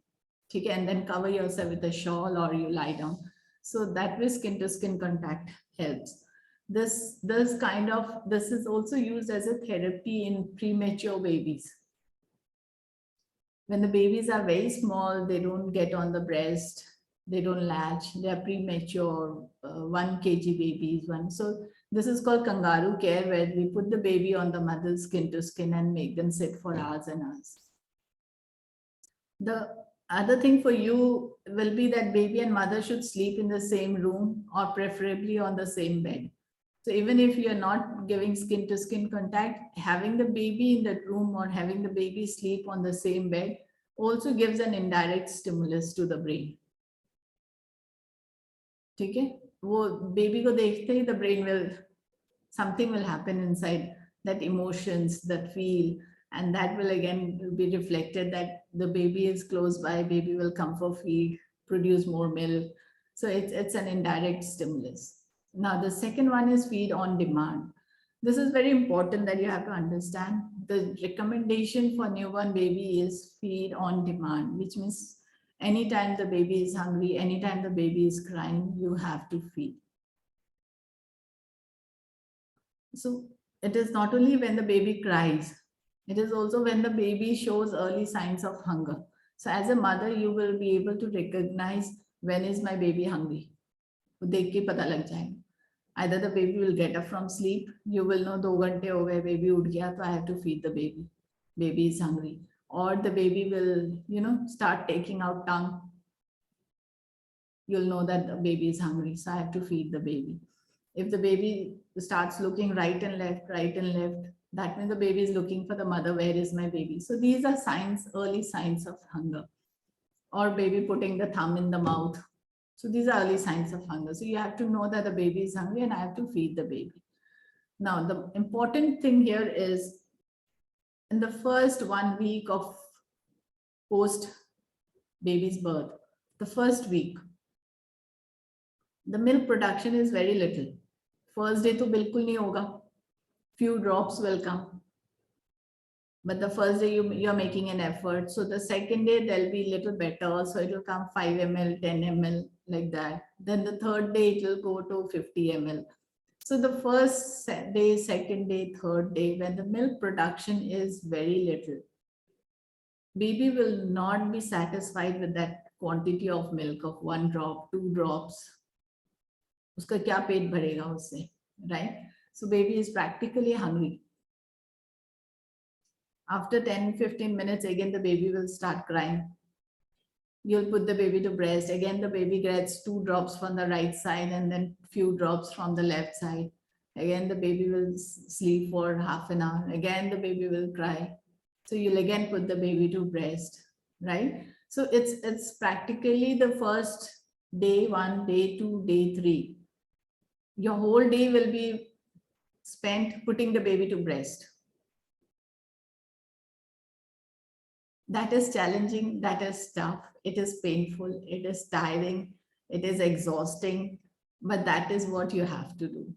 Okay, and then cover yourself with a shawl or you lie down. So that way skin to skin contact helps. This is also used as a therapy in premature babies. When the babies are very small, they don't get on the breast, they don't latch, they are premature, 1 kg babies. So this is called kangaroo care, where we put the baby on the mother's skin to skin and make them sit for hours and hours. The other thing for you will be that baby and mother should sleep in the same room or preferably on the same bed. So even if you're not giving skin to skin contact, having the baby in that room or having the baby sleep on the same bed also gives an indirect stimulus to the brain. ठीक है, वो baby को देखते ही the brain will, something will happen inside, that emotions that feel, and that will again be reflected that the baby is close by, baby will come for feed, produce more milk. So it's an indirect stimulus. Now the second one is feed on demand. This is very important that you have to understand. The recommendation for newborn baby is feed on demand, which means anytime the baby is hungry, anytime the baby is crying, you have to feed. So it is not only when the baby cries, it is also when the baby shows early signs of hunger. So as a mother, you will be able to recognize, when is my baby hungry? देख के पता लग जाएगा. Either the baby will get up from sleep, you will know 2 घंटे हो गए, baby उठ गया, तो I have to feed the baby. Baby is hungry. Or the baby will, start taking out tongue. You'll know that the baby is hungry, so I have to feed the baby. If the baby starts looking right and left, that means the baby is looking for the mother. Where is my baby? So these are signs, early signs of hunger. Or baby putting the thumb in the mouth. So these are early signs of hunger. So you have to know that the baby is hungry and I have to feed the baby. Now, the important thing here is, in the first 1 week of post baby's birth, the first week, the milk production is very little. First day to bilkul nahi hoga. Few drops will come. But the first day you're making an effort. So the second day there'll be little better. So it will come 5 ml, 10 ml, like that. Then the third day it will go to 50 ml. So the first day, second day, third day, when the milk production is very little, baby will not be satisfied with that quantity of milk of 1 drop, 2 drops. Uska kya पेट भरेगा उससे, right? So baby is practically hungry. After 10-15 minutes, again the baby will start crying. You'll put the baby to breast. Again, the baby gets 2 drops from the right side and then few drops from the left side. Again, the baby will sleep for half an hour. Again, the baby will cry. So you'll again put the baby to breast, right? So it's practically the first day 1, day 2, day 3. Your whole day will be spent putting the baby to breast. That is challenging, that is tough, it is painful, it is tiring, it is exhausting, but that is what you have to do.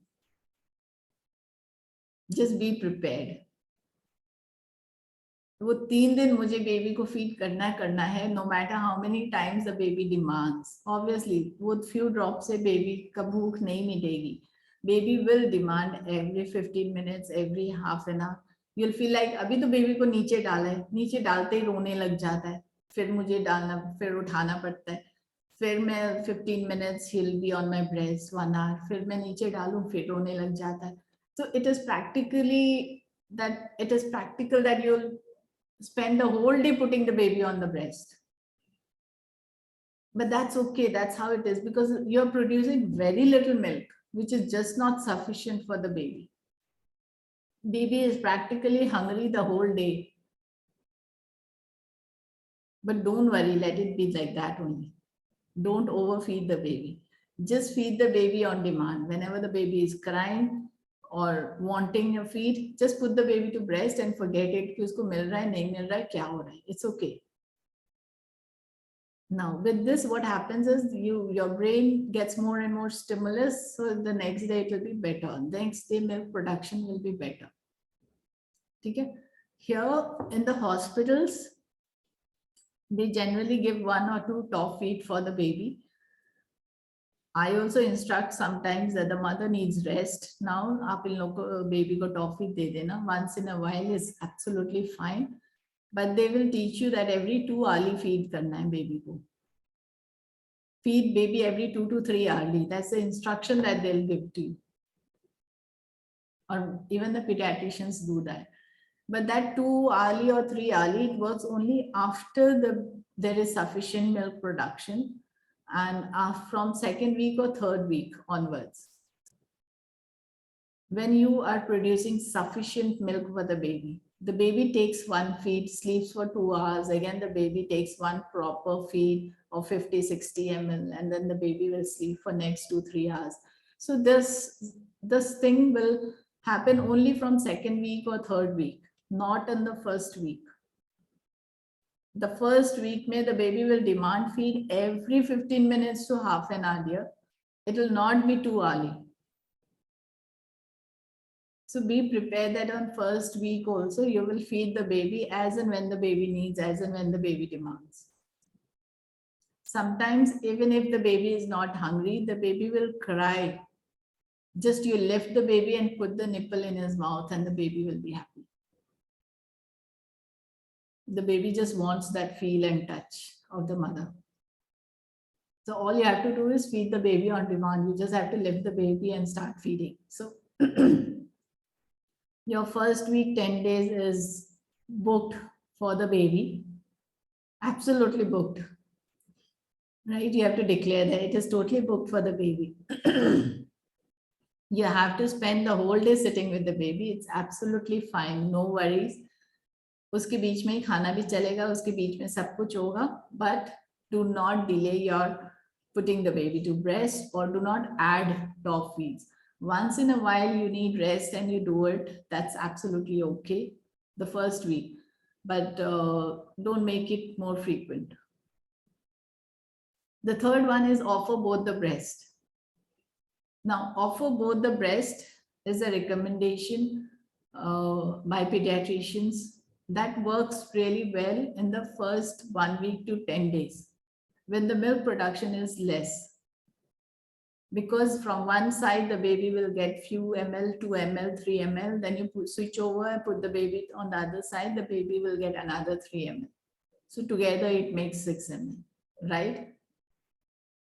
Just be prepared. वो 3 दिन मुझे baby को feed करना है, no matter how many times the baby demands. Obviously, वो few drops से baby का भूख नहीं मिटेगी. Baby will demand every 15 minutes, every half an hour. You'll feel like अभी तो बेबी को नीचे डाला है, नीचे डालते ही रोने लग जाता है, फिर मुझे डालना, फिर उठाना पड़ता है, फिर मैं 15 minutes he'll be on my breast, 1 hour, फिर मैं नीचे डालूं, फिर रोने लग जाता है. So it is practically that it is practical that you'll spend the whole day putting the baby on the breast. But that's okay. That's how it is, because you're producing very little milk, which is just not sufficient for the baby. Baby is practically hungry the whole day. But don't worry, let it be like that only. Don't overfeed the baby. Just feed the baby on demand. Whenever the baby is crying or wanting a feed, just put the baby to breast and forget it कि उसको मिल रहा है नहीं मिल रहा है क्या हो रहा है. It's okay. Now with this, what happens is your brain gets more and more stimulus, so the next day it will be better. Next day milk production will be better. Okay. Here in the hospitals, they generally give 1 or 2 top feed for the baby. I also instruct sometimes that the mother needs rest. Now, आप इन लोग को baby को top feed दे देना. Once in a while is absolutely fine. But they will teach you that every 2 hourly feed करना है baby को. Feed baby every 2 to 3 hourly. That's the instruction that they'll give to you. Or even the pediatricians do that. But that 2 hourly or 3 hourly, it works only after there is sufficient milk production and from second week or third week onwards. When you are producing sufficient milk for the baby takes one feed, sleeps for 2 hours. Again, the baby takes one proper feed of 50-60 ml, and then the baby will sleep for next 2-3 hours. So this thing will happen only from second week or third week, not in the first week. The first week, the baby will demand feed every 15 minutes to half an hour. It will not be too early. So be prepared that on first week also, you will feed the baby as and when the baby needs, as and when the baby demands. Sometimes even if the baby is not hungry, the baby will cry. Just you lift the baby and put the nipple in his mouth and the baby will be happy. The baby just wants that feel and touch of the mother. So all you have to do is feed the baby on demand. You just have to lift the baby and start feeding. So your first week, 10 days is booked for the baby. Absolutely booked. Right? You have to declare that it is totally booked for the baby. You have to spend the whole day sitting with the baby. It's absolutely fine. No worries. उसके बीच में ही खाना भी चलेगा, उसके बीच में सब कुछ होगा, but do not delay your putting the baby to breast or do not add top feeds. Once in a while you need rest and you do it, that's absolutely okay the first week, but don't make it more frequent. The third one is offer both the breast. Now offer both the breast is a recommendation by pediatricians that works really well in the first 1 week to 10 days when the milk production is less. Because from one side, the baby will get few ml, 2 ml, 3 ml, then you switch over and put the baby on the other side, the baby will get another 3 ml. So together it makes 6 ml, right?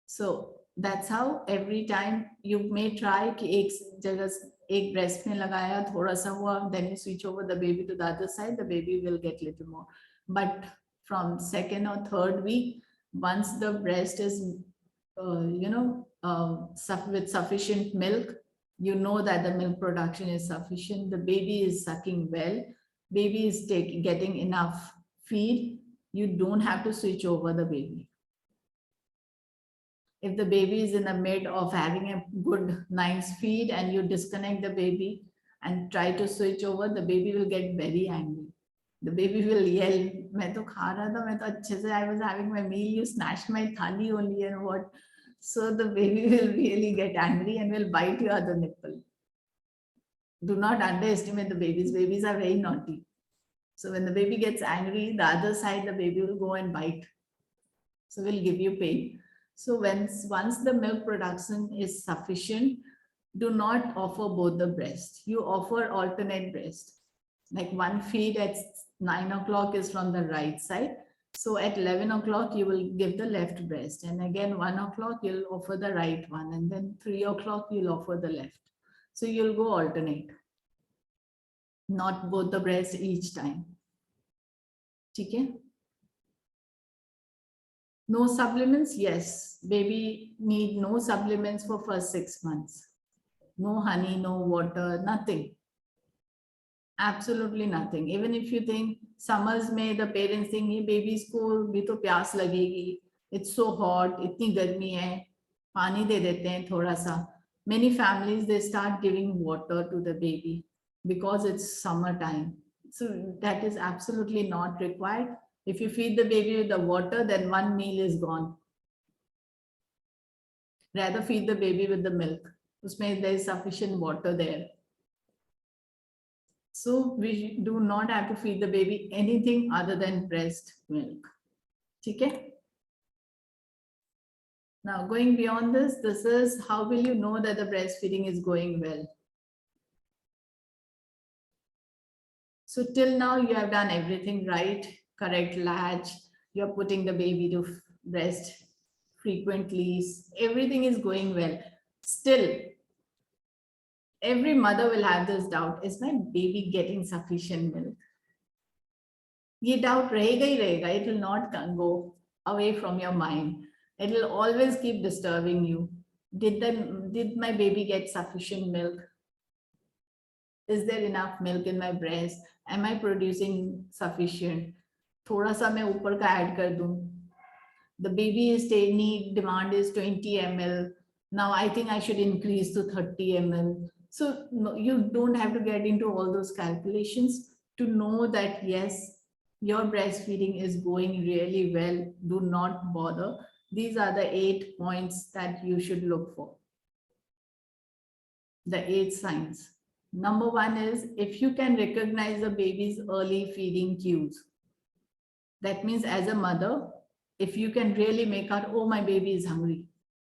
So that's how every time you may try कि एक breast में लगाया थोड़ा सा हुआ, then you switch over the baby to the other side, the baby will get little more. But from second or third week, once the breast is with sufficient milk, you know that the milk production is sufficient, the baby is sucking well, baby is getting enough feed, you don't have to switch over the baby. If the baby is in the mid of having a good, nice feed and you disconnect the baby and try to switch over, the baby will get very angry. The baby will yell, मैं तो खा रहा था, मैं तो अच्छे से, I was having my meal, you snatched my thali only and what. So the baby will really get angry and will bite your other nipple. Do not underestimate the babies. Babies are very naughty. So when the baby gets angry, the other side, the baby will go and bite. So will give you pain. So once the milk production is sufficient, do not offer both the breast. You offer alternate breast. Like one feed at 9 o'clock is from the right side. So at 11 o'clock, you will give the left breast. And again, 1 o'clock, you'll offer the right one. And then 3 o'clock, you'll offer the left. So you'll go alternate. not both the breast each time. Okay? No supplements, yes. Baby need no supplements for first 6 months. No honey, no water, nothing. Absolutely nothing. Even if you think summers may the parents think ये babies को भी तो प्यास लगेगी. It's so hot, इतनी गर्मी है, पानी दे देते हैं थोड़ा सा. Many families they start giving water to the baby because it's summertime. So that is absolutely not required. If you feed the baby with the water, then one meal is gone. Rather feed the baby with the milk. Usme there is sufficient water there. So we do not have to feed the baby anything other than breast milk. Okay? Now going beyond this, this is how will you know that the breastfeeding is going well? So till now you have done everything right, correct latch, you're putting the baby to breast frequently, everything is going well. Still, every mother will have this doubt, is my baby getting sufficient milk? Ye doubt rahega hi rahega, it will not go away from your mind. It will always keep disturbing you. Did my baby get sufficient milk? Is there enough milk in my breast? Am I producing sufficient? थोड़ा सा मैं ऊपर का add कर दूं. The baby is need demand is 20 ml. Now I think I should increase to 30 ml. So no, you don't have to get into all those calculations to know that yes, your breastfeeding is going really well. Do not bother. These are the 8 points that you should look for. The 8 signs. Number 1 is if you can recognize the baby's early feeding cues. That means as a mother, if you can really make out, oh, my baby is hungry,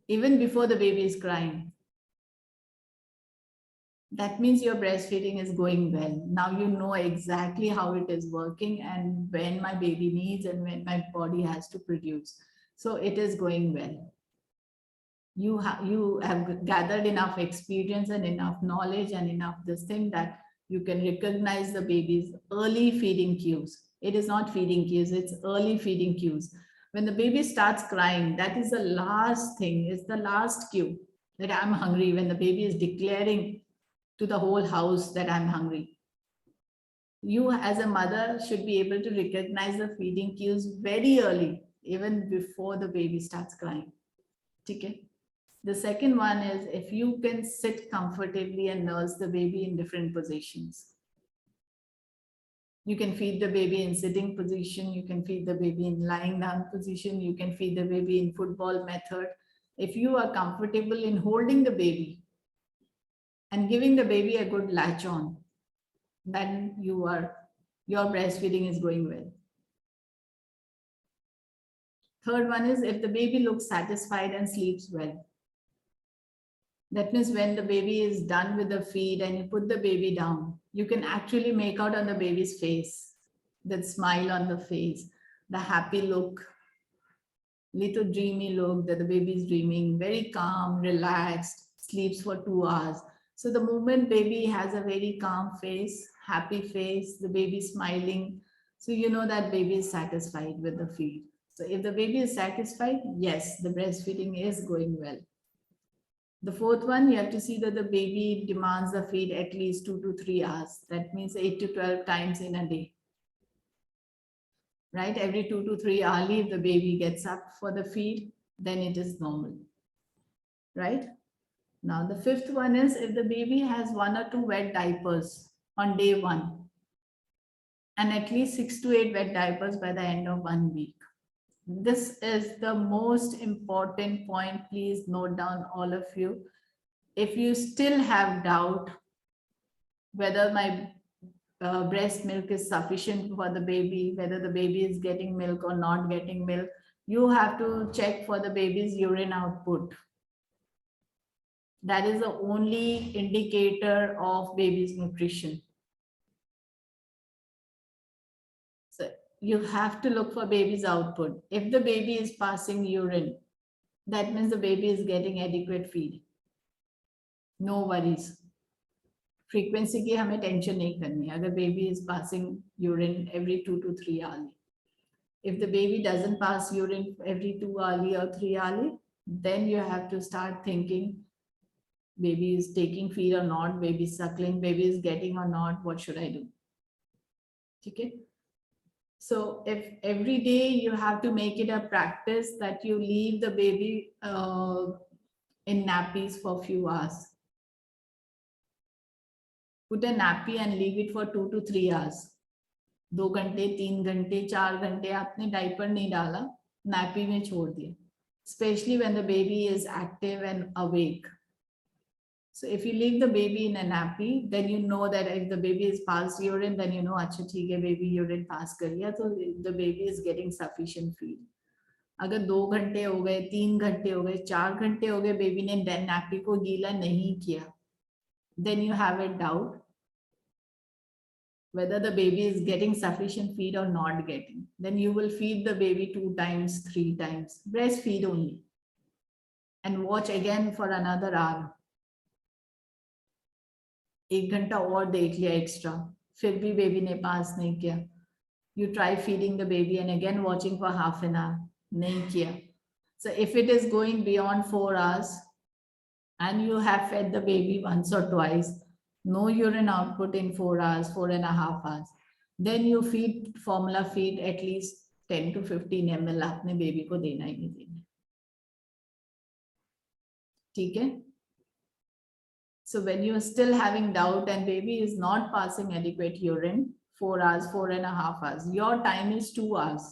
even before the baby is crying, that means your breastfeeding is going well. Now you know exactly how it is working and when my baby needs and when my body has to produce. So it is going well. You have gathered enough experience and enough knowledge and enough this thing that you can recognize the baby's early feeding cues. It is not feeding cues, it's early feeding cues. When the baby starts crying, that is the last thing, it's the last cue that I'm hungry, when the baby is declaring to the whole house that I'm hungry. You as a mother should be able to recognize the feeding cues very early, even before the baby starts crying. Okay? The second one is if you can sit comfortably and nurse the baby in different positions. You can feed the baby in sitting position, you can feed the baby in lying down position, you can feed the baby in football method. If you are comfortable in holding the baby and giving the baby a good latch on, then your breastfeeding is going well. Third one is if the baby looks satisfied and sleeps well. That means when the baby is done with the feed and you put the baby down, you can actually make out on the baby's face, that smile on the face, the happy look, little dreamy look that the baby is dreaming, very calm, relaxed, sleeps for 2 hours. So the moment baby has a very calm face, happy face, the baby smiling, so you know that baby is satisfied with the feed. So if the baby is satisfied, yes, the breastfeeding is going well. The fourth one, you have to see that the baby demands the feed at least 2 to 3 hours. That means 8 to 12 times in a day. Right? Every 2 to 3 hours, if the baby gets up for the feed, then it is normal. Right? Now, the fifth one is if the baby has 1 or 2 wet diapers on day 1 and at least 6 to 8 wet diapers by the end of 1 week. This is the most important point. Please note down, all of you. If you still have doubt whether my breast milk is sufficient for the baby, whether the baby is getting milk or not getting milk, you have to check for the baby's urine output. That is the only indicator of baby's nutrition. So you have to look for baby's output. If the baby is passing urine, that means the baby is getting adequate feed. No worries. Frequency की हमें tension नहीं करनी है. अगर baby is passing urine every 2 to 3 hours, if the baby doesn't pass urine every 2 hours or 3 hours, then you have to start thinking baby is taking feed or not, baby is suckling, baby is getting or not, what should I do? Okay. So if every day you have to make it a practice that you leave the baby in nappies for few hours. Put a nappy and leave it for 2 to 3 hours. 2 घंटे 3 घंटे 4 घंटे आपने diaper नहीं डाला, nappy में छोड़ दिया, especially when the baby is active and awake. So if you leave the baby in a nappy, then you know that if the baby is past urine, then you know अच्छा ठीक है baby urine pass कर लिया, तो the baby is getting sufficient feed. अगर 2 घंटे हो गए 3 घंटे हो गए 4 घंटे हो गए बेबी ने नैपी को गीला नहीं किया, then you have a doubt whether the baby is getting sufficient feed or not getting. Then you will feed the baby 2 times, 3 times, breastfeed only, and watch again for another hour. 1 घंटा और देख लिया extra, फिर भी baby ने पास नहीं किया. You try feeding the baby and again watching for half an hour, नहीं किया. So if it is going beyond 4 hours and you have fed the baby once or twice, no urine output in 4 hours, 4.5 hours, then you feed formula feed at least 10 to 15 ml आपने baby को देना ही नहीं देना. ठीक है. So when you are still having doubt and baby is not passing adequate urine, 4 hours, 4.5 hours, your time is 2 hours.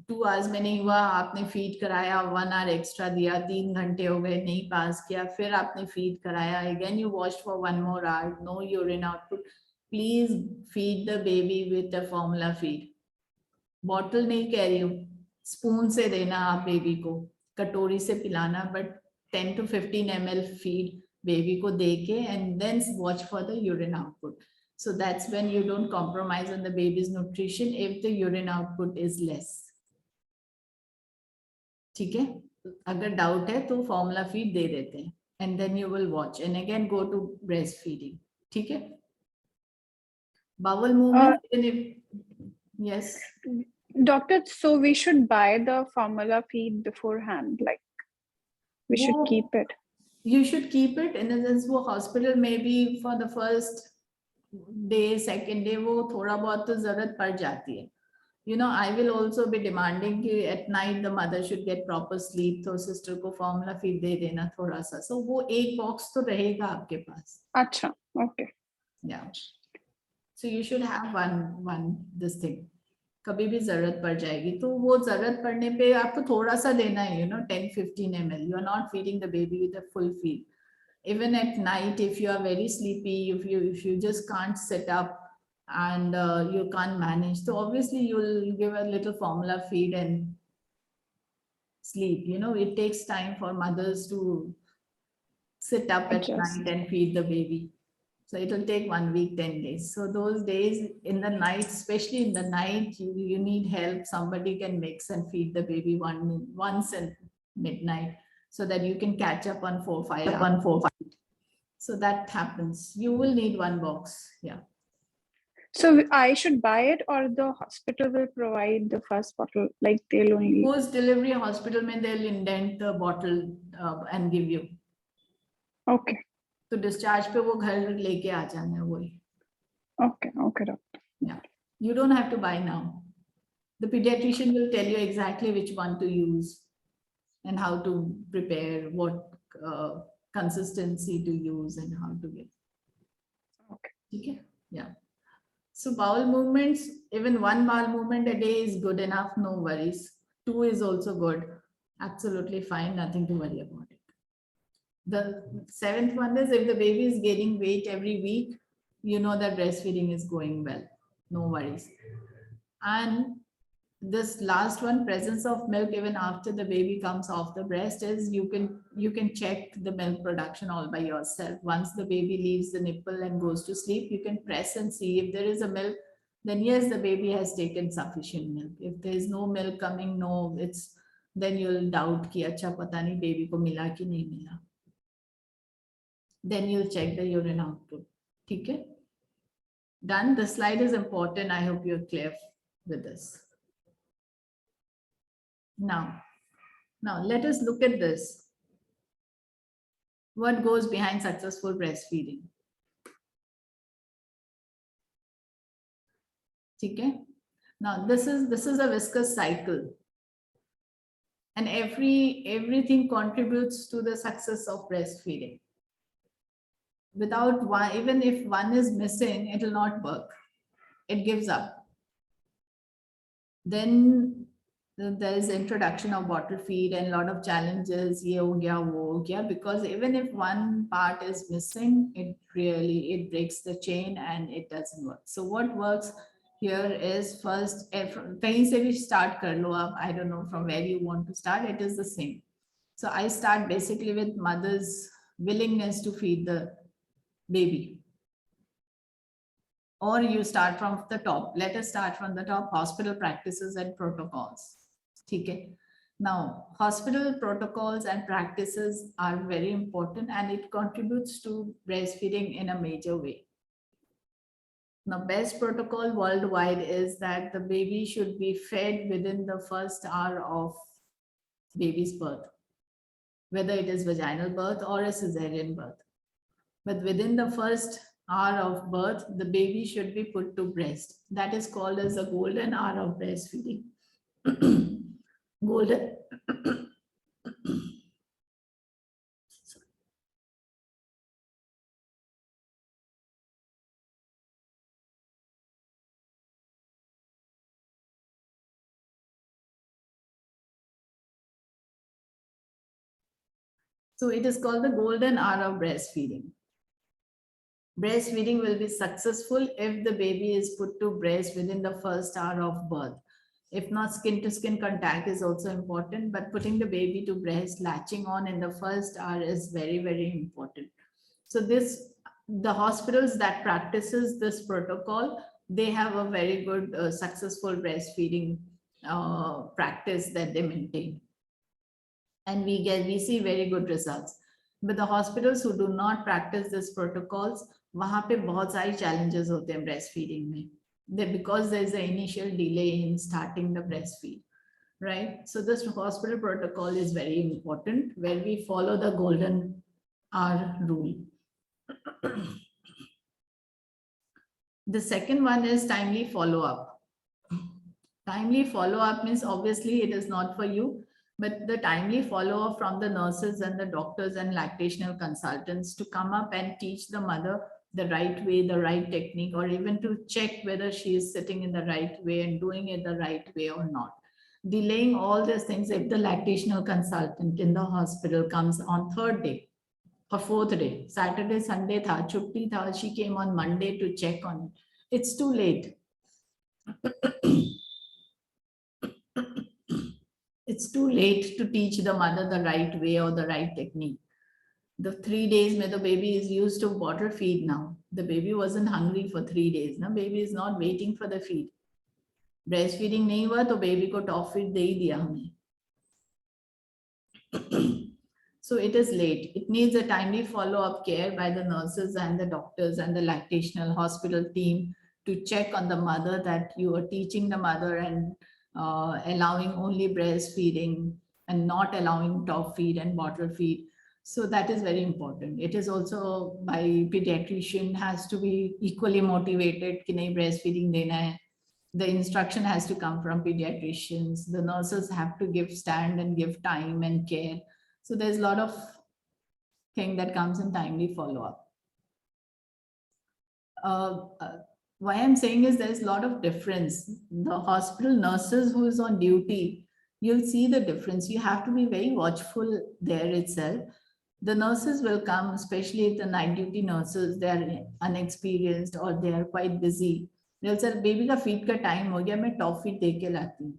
2 hours में नहीं हुआ, आपने फीड कराया, 1 hour एक्स्ट्रा दिया, 3 घंटे हो गए नहीं पास किया, फिर आपने फीड कराया, again you watched for 1 more hour, no urine output. Please feed the baby with a formula feed. Bottle नहीं कह रही हूँ, स्पून से देना आप बेबी को, कटोरी से पिलाना, but 10 to 15 ml feed baby को दे के and then watch for the urine output. So that's when you don't compromise on the baby's nutrition if the urine output is less. ठीक है. अगर डाउट है तो फॉर्मूला फीड दे देते हैं and then you will watch and again go to breastfeeding. ठीक है. Bowel movement, yes. Doctor, so we should buy the formula feed beforehand, like we should keep it. You should keep it in the sense वो hospital में भी for the first day, second day वो थोड़ा बहुत तो जरूरत पड़ जाती है. You know, I will also be demanding कि at night the mother should get proper sleep, तो sister को formula feed दे देना थोड़ा सा. So वो एक box तो रहेगा आपके पास. अच्छा, okay. Yeah. So you should have one this thing. कभी भी जरूरत पड़ जाएगी तो वो जरूरत पड़ने पे आपको थोड़ा सा देना है, 10-15 ml. You are not feeding the baby with a full feed. Even at night, if you are very sleepy, if you just can't sit up and you can't manage, so obviously you'll give a little formula feed and sleep. It takes time for mothers to sit up at night and feed the baby. So it will take 1 week, 10 days. So those days in the night, especially in the night, you need help. Somebody can mix and feed the baby once at midnight so that you can catch up on 4-5 hours. So that happens. You will need 1 box. Yeah. So I should buy it or the hospital will provide the first bottle, like they'll only... Post delivery hospital mein they'll indent the bottle and give you. Okay. तो discharge पे वो घर लेके आ जाना है वही. Okay, doctor. Yeah, you don't have to buy now. The pediatrician will tell you exactly which one to use and how to prepare, what consistency to use and how to get. Okay. Yeah. So bowel movements, even 1 bowel movement a day is good enough, no worries. 2 is also good. Absolutely fine, nothing to worry about it. The 7th one is if the baby is gaining weight every week, you know that breastfeeding is going well, no worries. And this last one, presence of milk even after the baby comes off the breast, is you can check the milk production all by yourself. Once the baby leaves the nipple and goes to sleep, you can press and see if there is a milk, then yes, the baby has taken sufficient milk. If there is no milk coming, then you'll doubt कि अच्छा पता नहीं baby को मिला कि नहीं मिला. Then you'll check the urine output. Okay? Done. The slide is important. I hope you're clear with this. Now let us look at this. What goes behind successful breastfeeding? Okay? Now this is a viscous cycle, and everything contributes to the success of breastfeeding. Without one, even if one is missing, it will not work. It gives up. Then there is introduction of bottle feed and a lot of challenges, ye ho gaya, wo ho gaya, because even if one part is missing, it breaks the chain and it doesn't work. So what works here is first, kahin se bhi start kar lo aap, I don't know from where you want to start, it is the same. So I start basically with mother's willingness to feed the baby. Or you start from the top. Let us start from the top, hospital practices and protocols. Okay. Now, hospital protocols and practices are very important and it contributes to breastfeeding in a major way. Now, best protocol worldwide is that the baby should be fed within the first hour of baby's birth, whether it is vaginal birth or a cesarean birth. But within the first hour of birth, the baby should be put to breast. That is called as the golden hour of breastfeeding. Golden. So it is called the golden hour of breastfeeding. Breastfeeding will be successful if the baby is put to breast within the first hour of birth. If not, skin to skin contact is also important, but putting the baby to breast, latching on in the first hour is very, very important. So the hospitals that practices this protocol, they have a very good successful breastfeeding practice that they maintain. And we see very good results. But the hospitals who do not practice this protocols, वहाँ पे बहुत सारी challenges होते हैं breastfeeding में. Because there is an initial delay in starting the breastfeed, right? So this hospital protocol is very important, where we follow the golden hour rule. The second one is timely follow-up. Timely follow-up means obviously it is not for you, but the timely follow-up from the nurses and the doctors and lactational consultants to come up and teach the mother the right way, the right technique, or even to check whether she is sitting in the right way and doing it the right way or not. Delaying all these things, if the lactational consultant in the hospital comes on third day or fourth day, Saturday, Sunday tha, chutti tha, she came on Monday to check on it, it's too late. It's too late to teach the mother the right way or the right technique. The 3 days where the baby is used to bottle feed now. The baby wasn't hungry for 3 days. Now baby is not waiting for the feed. Breastfeeding नहीं हुआ तो baby को top feed दे ही दिया हमने. So it is late. It needs a timely follow-up care by the nurses and the doctors and the lactational hospital team to check on the mother that you are teaching the mother and allowing only breastfeeding and not allowing top feed and bottle feed. So that is very important. It is also by pediatrician has to be equally motivated कि नहीं breastfeeding देना है. The instruction has to come from pediatricians. The nurses have to stand and give time and care. So there's a lot of thing that comes in timely follow-up. Why I'm saying is there's a lot of difference. The hospital nurses who is on duty, you'll see the difference. You have to be very watchful there itself. The nurses will come, especially the night duty nurses, they are unexperienced or they are quite busy. They'll say, baby ka feed ka time ho gaya, main top feed de ke laati hu.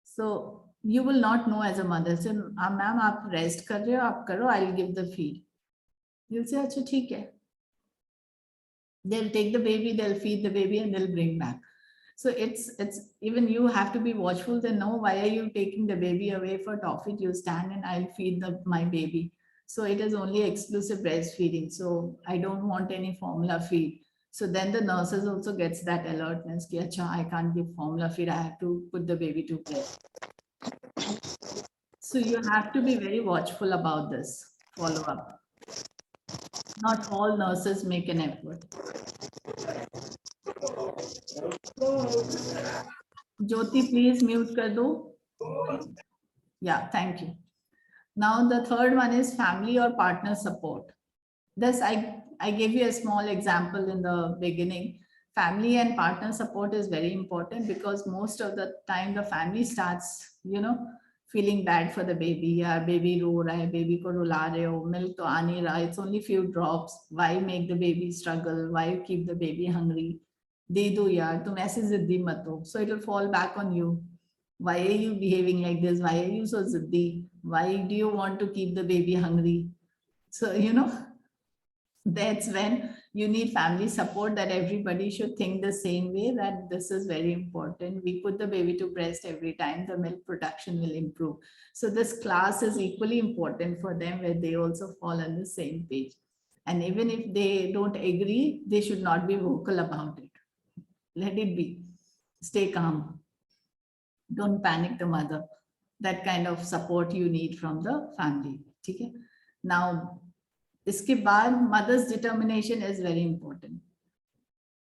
So you will not know as a mother. So, ma'am, aap rest kar rahe ho, aap karo, I'll give the feed. You'll say, acha, theek hai. They'll take the baby, they'll feed the baby, and they'll bring back. So it's even you have to be watchful. Then know why are you taking the baby away for top feed? You stand and I'll feed my baby. So it is only exclusive breastfeeding. So I don't want any formula feed. So then the nurses also gets that alertness. Ki, Acha, I can't give formula feed. I have to put the baby to breast. So you have to be very watchful about this follow up. Not all nurses make an effort. Jyoti, please mute kar do. Yeah, thank you. Now the third one is family or partner support. This I gave you a small example in the beginning. Family and partner support is very important because most of the time the family starts, feeling bad for the baby. Yeah, baby ro raha hai, baby ko rula rahe ho, milk to aa nahi raha, it's only few drops. Why make the baby struggle? Why keep the baby hungry? दे दो यार, तुम ऐसे जिद्दी मत हो. So it will fall back on you. Why are you behaving like this? Why are you so ziddi? Why do you want to keep the baby hungry? So, that's when you need family support, that everybody should think the same way, that this is very important. We put the baby to breast every time, the milk production will improve. So this class is equally important for them, where they also fall on the same page. And even if they don't agree, they should not be vocal about it. Let it be. Stay calm. Don't panic the mother. That kind of support you need from the family. Okay? Now, iske baad, mother's determination is very important.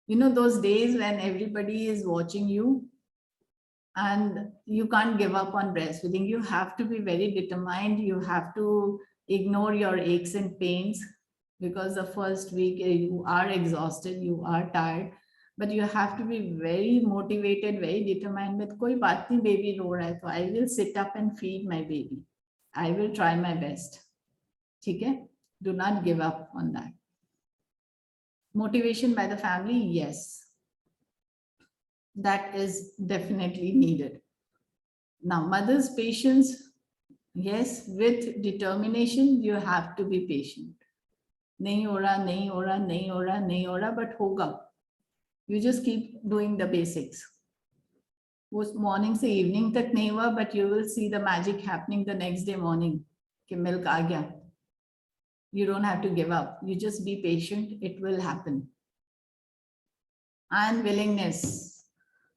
Those days when everybody is watching you and you can't give up on breastfeeding, you have to be very determined. You have to ignore your aches and pains, because the first week you are exhausted, you are tired, but you have to be very motivated, very determined. With koi baat nahi, baby ro raha hai, so I will sit up and feed my baby. I will try my best. Okay? Do not give up on that. Motivation by the family, yes, that is definitely needed. Now, mother's patience, yes, with determination, you have to be patient. Nahi ho raha, nahi ho raha, nahi ho raha, nahi ho raha, but hoga. You just keep doing the basics. वो morning से evening तक नहीं हुआ, but you will see the magic happening the next day morning कि milk आ गया. You don't have to give up. You just be patient. It will happen. And willingness.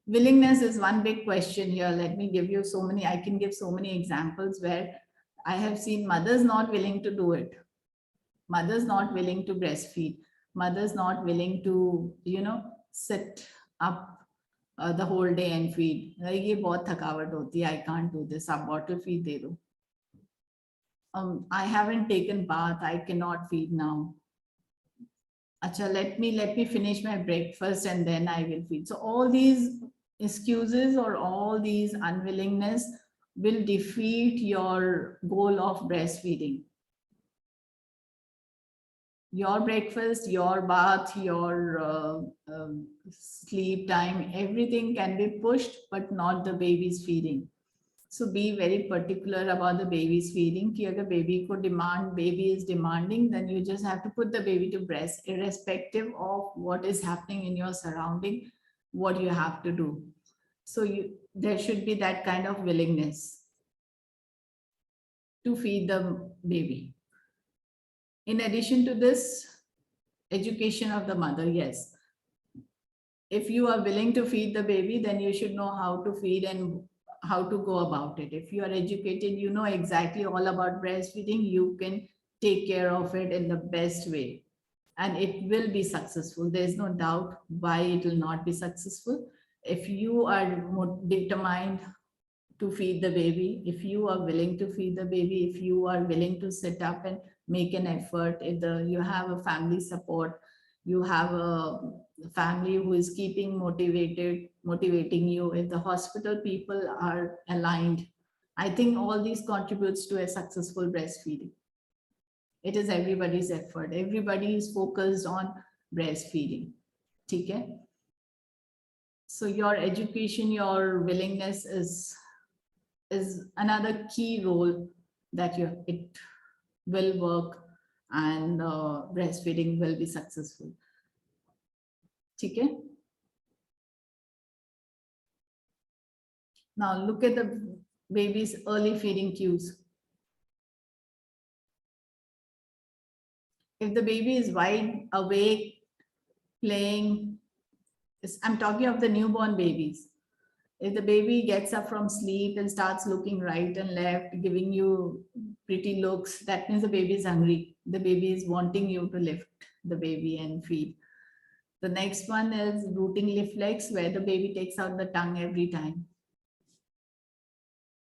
Willingness is one big question here. Let me give you I can give so many examples where I have seen mothers not willing to do it. Mothers not willing to breastfeed. Mothers not willing to, sit up the whole day and feed. ये बहुत थकावट होती है. I can't do this. आप bottle feed दे दो. I haven't taken bath. I cannot feed now. Acha, let me finish my breakfast and then I will feed. So all these excuses or all these unwillingness will defeat your goal of breastfeeding. Your breakfast, your bath, your sleep time, everything can be pushed, but not the baby's feeding. So be very particular about the baby's feeding. Ki agar baby is demanding, then you just have to put the baby to breast, irrespective of what is happening in your surrounding, what you have to do. So there should be that kind of willingness to feed the baby. In addition to this, education of the mother, yes. If you are willing to feed the baby, then you should know how to feed and how to go about it. If you are educated, you know exactly all about breastfeeding, you can take care of it in the best way. And it will be successful. There's no doubt why it will not be successful. If you are determined to feed the baby, if you are willing to feed the baby, if you are willing to sit up and make an effort, if you have a family support, you have a family who is motivating you, if the hospital people are aligned, I think all these contributes to a successful breastfeeding. It is everybody's effort. Everybody is focused on breastfeeding. Okay? So your education, your willingness is another key role that it will work, and breastfeeding will be successful. Okay? Now look at the baby's early feeding cues. If the baby is wide awake, playing, I'm talking of the newborn babies. If the baby gets up from sleep and starts looking right and left, giving you pretty looks, that means the baby is hungry. The baby is wanting you to lift the baby and feed. The next one is rooting reflex, where the baby takes out the tongue every time.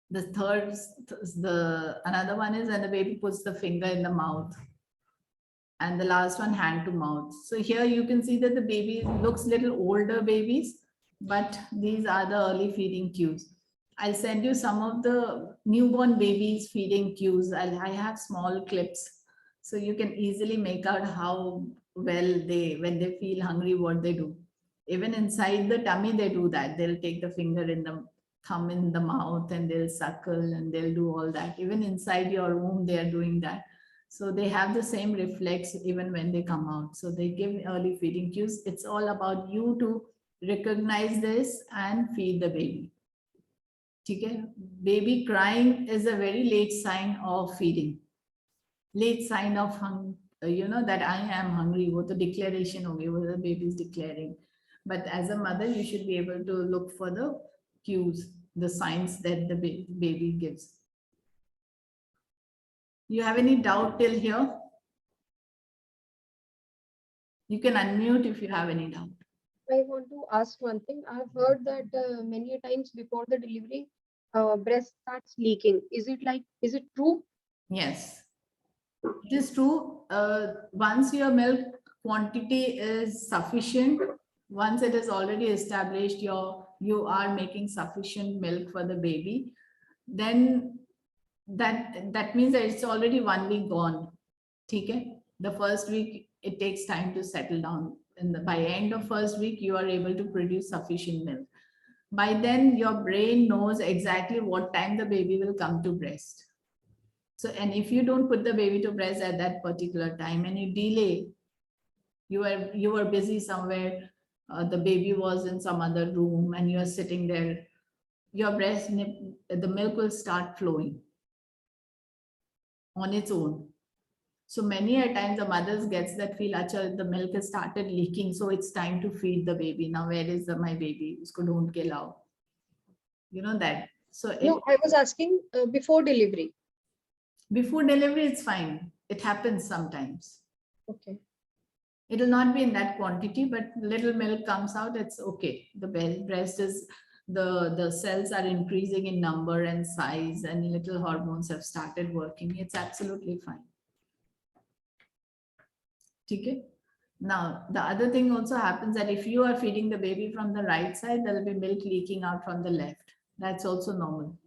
The third, another one is when the baby puts the finger in the mouth. And the last one, hand to mouth. So here you can see that the baby looks little older babies, but these are the early feeding cues. I'll send you some of the newborn babies feeding cues. I have small clips, so you can easily make out how well when they feel hungry, what they do. Even inside the tummy, they do that. They'll take the finger in the thumb in the mouth and they'll suckle and they'll do all that. Even inside your womb, they are doing that. So they have the same reflex even when they come out. So they give early feeding cues. It's all about you to recognize this and feed the baby. Okay? Baby crying is a very late sign of feeding. Late sign of that I am hungry. वो तो declaration हो गई, वो the baby is declaring. But as a mother, you should be able to look for the cues, the signs that the baby gives. You have any doubt till here? You can unmute if you have any doubt. I want to ask one thing. I've heard that many times before the delivery, breast starts leaking. Is it true? Yes, it is true. Once your milk quantity is sufficient, once it is already established, you are making sufficient milk for the baby, then that means that it's already 1 week gone. Okay? The first week it takes time to settle down, and by end of first week you are able to produce sufficient milk. By then your brain knows exactly what time the baby will come to breast. So, and if you don't put the baby to breast at that particular time and you delay, you were busy somewhere, the baby was in some other room and you are sitting there, your the milk will start flowing on its own. So many a times the mothers gets that feel, acha, the milk has started leaking, so it's time to feed the baby. Now where is my baby? Usko don't ke lao. You know that. So No, I was asking before delivery. Before delivery, it's fine. It happens sometimes. Okay. It will not be in that quantity, but little milk comes out, it's okay. The breast is, the cells are increasing in number and size and little hormones have started working. It's absolutely fine. Okay? Now, the other thing also happens that if you are feeding the baby from the right side, there will be milk leaking out from the left. That's also normal,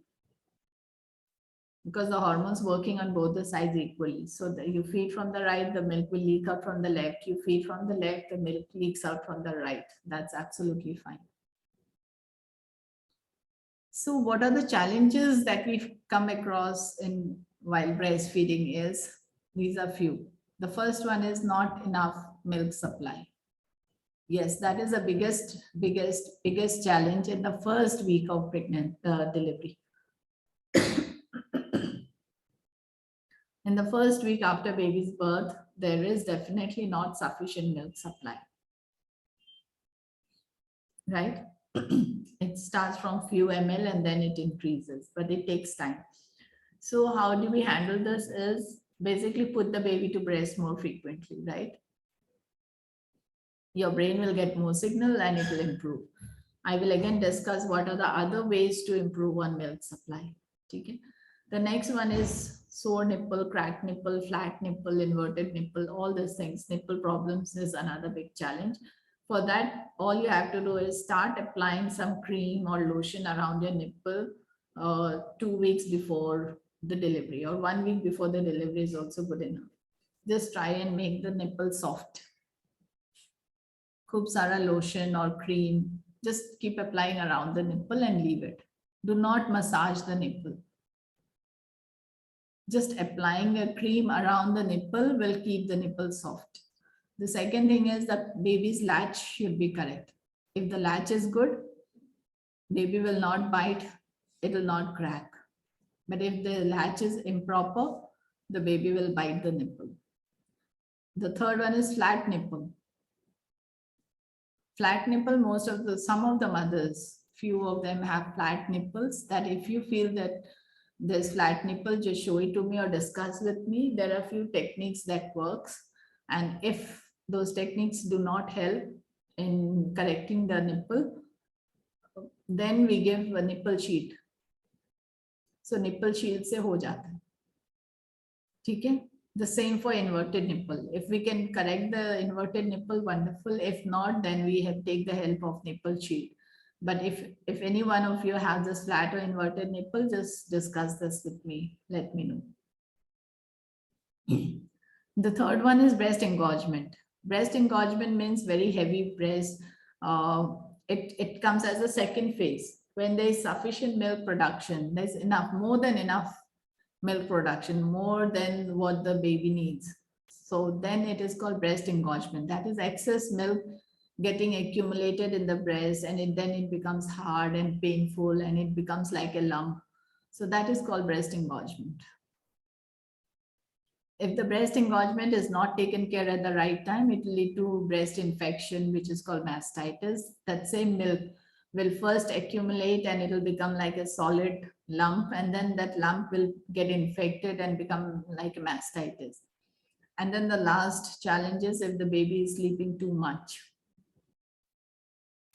because the hormones working on both the sides equally. So you feed from the right, the milk will leak out from the left. You feed from the left, the milk leaks out from the right. That's absolutely fine. So what are the challenges that we've come across in while breastfeeding is, these are few. The first one is not enough milk supply. Yes, that is the biggest challenge in the first week of delivery. In the first week after baby's birth, there is definitely not sufficient milk supply. Right? It starts from few ml and then it increases, but it takes time. So how do we handle this is basically put the baby to breast more frequently, right? Your brain will get more signal and it will improve. I will again discuss what are the other ways to improve on milk supply. Okay? The next one is sore nipple, cracked nipple, flat nipple, inverted nipple, all these things. Nipple problems is another big challenge. For that, all you have to do is start applying some cream or lotion around your nipple 2 weeks before the delivery, or 1 week before the delivery is also good enough. Just try and make the nipple soft. Khub sara lotion or cream, just keep applying around the nipple and leave it. Do not massage the nipple. Just applying a cream around the nipple will keep the nipple soft. The second thing is that baby's latch should be correct. If the latch is good, baby will not bite, it will not crack. But if the latch is improper, the baby will bite the nipple. The third one is flat nipple. Flat nipple, some of the mothers, few of them have flat nipples, that if you feel that there's flat nipple, just show it to me or discuss with me. There are a few techniques that works. And if those techniques do not help in correcting the nipple, then we give a nipple sheet. So nipple sheet से हो जाता है. ठीक है? The same for inverted nipple. If we can correct the inverted nipple, wonderful. If not, then we have take the help of nipple sheet. But if any one of you have this flat or inverted nipple, just discuss this with me. Let me know. The third one is breast engorgement. Breast engorgement means very heavy breast. It comes as a second phase. When there is sufficient milk production, there's enough, more than enough milk production, more than what the baby needs. So then it is called breast engorgement. That is excess milk getting accumulated in the breast, and then it becomes hard and painful, and it becomes like a lump. So that is called breast engorgement. If the breast engorgement is not taken care at the right time, it will lead to breast infection, which is called mastitis. That same milk will first accumulate and it will become like a solid lump, and then that lump will get infected and become like a mastitis. And then the last challenge is if the baby is sleeping too much.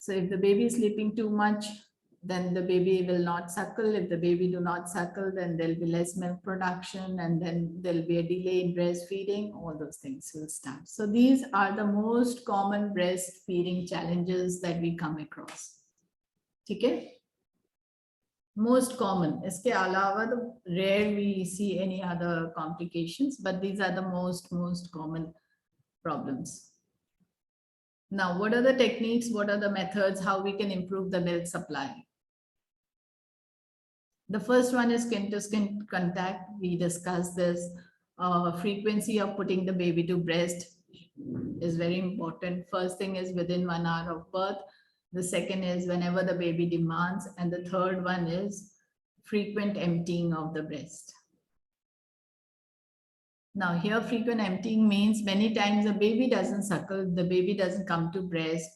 So if the baby is sleeping too much, then the baby will not suckle. If the baby do not suckle, then there'll be less milk production, and then there'll be a delay in breastfeeding. All those things will start. So these are the most common breastfeeding challenges that we come across. Okay? Most common. Iske alawa, rare we see any other complications, but these are the most common problems. Now, what are the techniques? What are the methods? How we can improve the milk supply? The first one is skin to skin contact. We discussed this. Frequency of putting the baby to breast is very important. First thing is within 1 hour of birth. The second is whenever the baby demands. And the third one is frequent emptying of the breast. Now here frequent emptying means many times the baby doesn't suckle, the baby doesn't come to breast.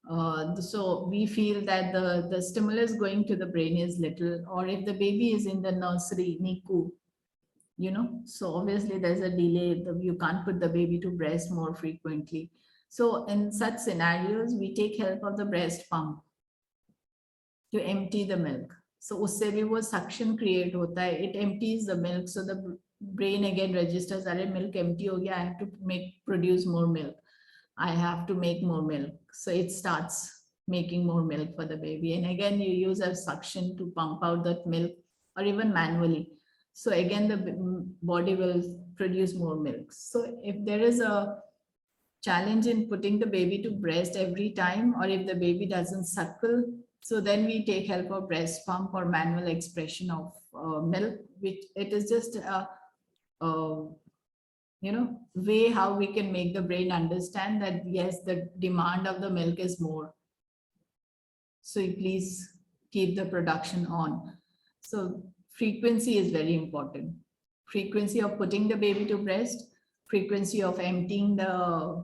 So we feel that the stimulus going to the brain is little, or if the baby is in the nursery, NICU, you know, so obviously there's a delay, you can't put the baby to breast more frequently. So in such scenarios, we take help of the breast pump to empty the milk. So usse bhi wo suction create hota hai, it empties the milk, so the brain again registers, arey milk empty ho gaya, I have to produce more milk. I have to make more milk. So it starts making more milk for the baby. And again, you use a suction to pump out that milk, or even manually. So again, the body will produce more milk. So if there is a challenge in putting the baby to breast every time, or if the baby doesn't suckle, so then we take help of breast pump or manual expression of milk, which it is just a way how we can make the brain understand that yes, the demand of the milk is more. So you please keep the production on. So frequency is very important. Frequency of putting the baby to breast, frequency of emptying the,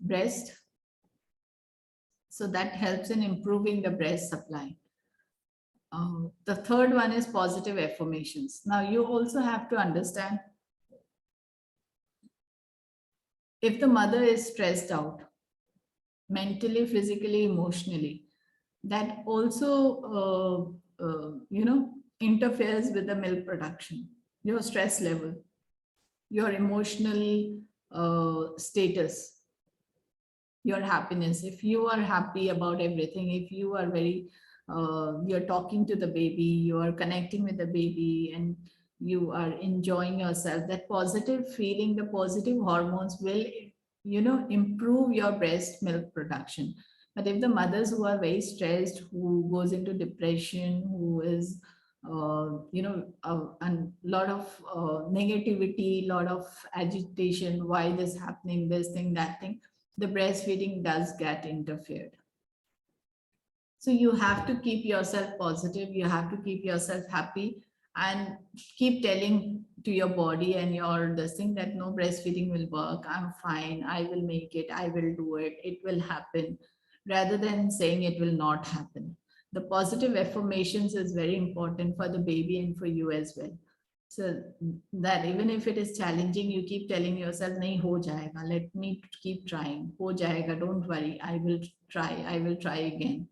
breast. So that helps in improving the breast supply. The third one is positive affirmations. Now you also have to understand, if the mother is stressed out, mentally, physically, emotionally, that also, interferes with the milk production, your stress level, your emotional status, your happiness. If you are happy about everything, if you are very, you're talking to the baby, you are connecting with the baby, and you are enjoying yourself, that positive feeling, the positive hormones will, improve your breast milk production. But if the mothers who are very stressed, who goes into depression, who is, a lot of negativity, lot of agitation, why this happening, this thing, that thing, the breastfeeding does get interfered. So you have to keep yourself positive, you have to keep yourself happy, and keep telling to your body and your this thing that no, breastfeeding will work, I'm fine, I will make it, I will do it, it will happen, rather than saying it will not happen. The positive affirmations is very important for the baby and for you as well. So that even if it is challenging, you keep telling yourself, nahi ho jayega, let me keep trying, ho jayega, don't worry, I will try again.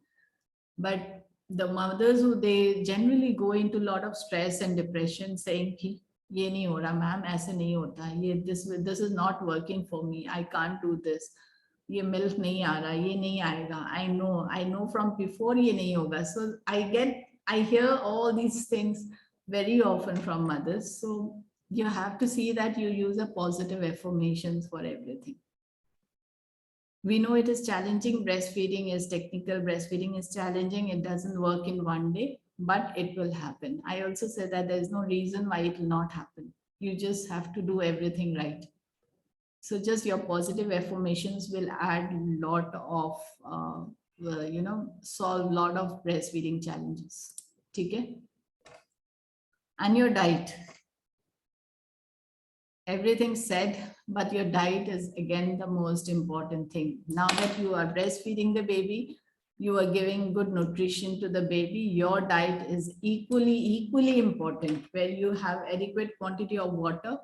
But the mothers who they generally go into a lot of stress and depression saying कि ये नहीं हो रहा ma'am, ऐसे नहीं होता, ये this is not working for me, I can't do this, ये milk नहीं आ रहा, ये नहीं आएगा, I know from before ये नहीं होगा. So I hear all these things very often from mothers. So you have to see that you use a positive affirmations for everything. We know it is challenging. Breastfeeding is technical. Breastfeeding is challenging. It doesn't work in one day, but it will happen. I also said that there's no reason why it will not happen. You just have to do everything right. So just your positive affirmations will add a lot of, solve a lot of breastfeeding challenges. Okay? And your diet. Everything said, but your diet is again the most important thing. Now that you are breastfeeding the baby, you are giving good nutrition to the baby, your diet is equally important, where you have adequate quantity of water,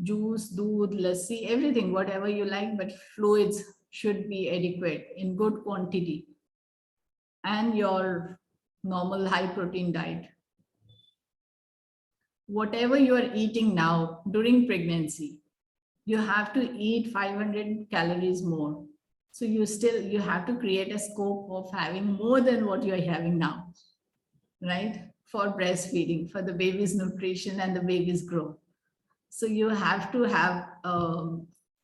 juice, doodh, lassi, everything, whatever you like, but fluids should be adequate in good quantity, and your normal high protein diet. Whatever you are eating now during pregnancy, you have to eat 500 calories more. So you have to create a scope of having more than what you're having now, right? For breastfeeding, for the baby's nutrition and the baby's growth. So you have to have a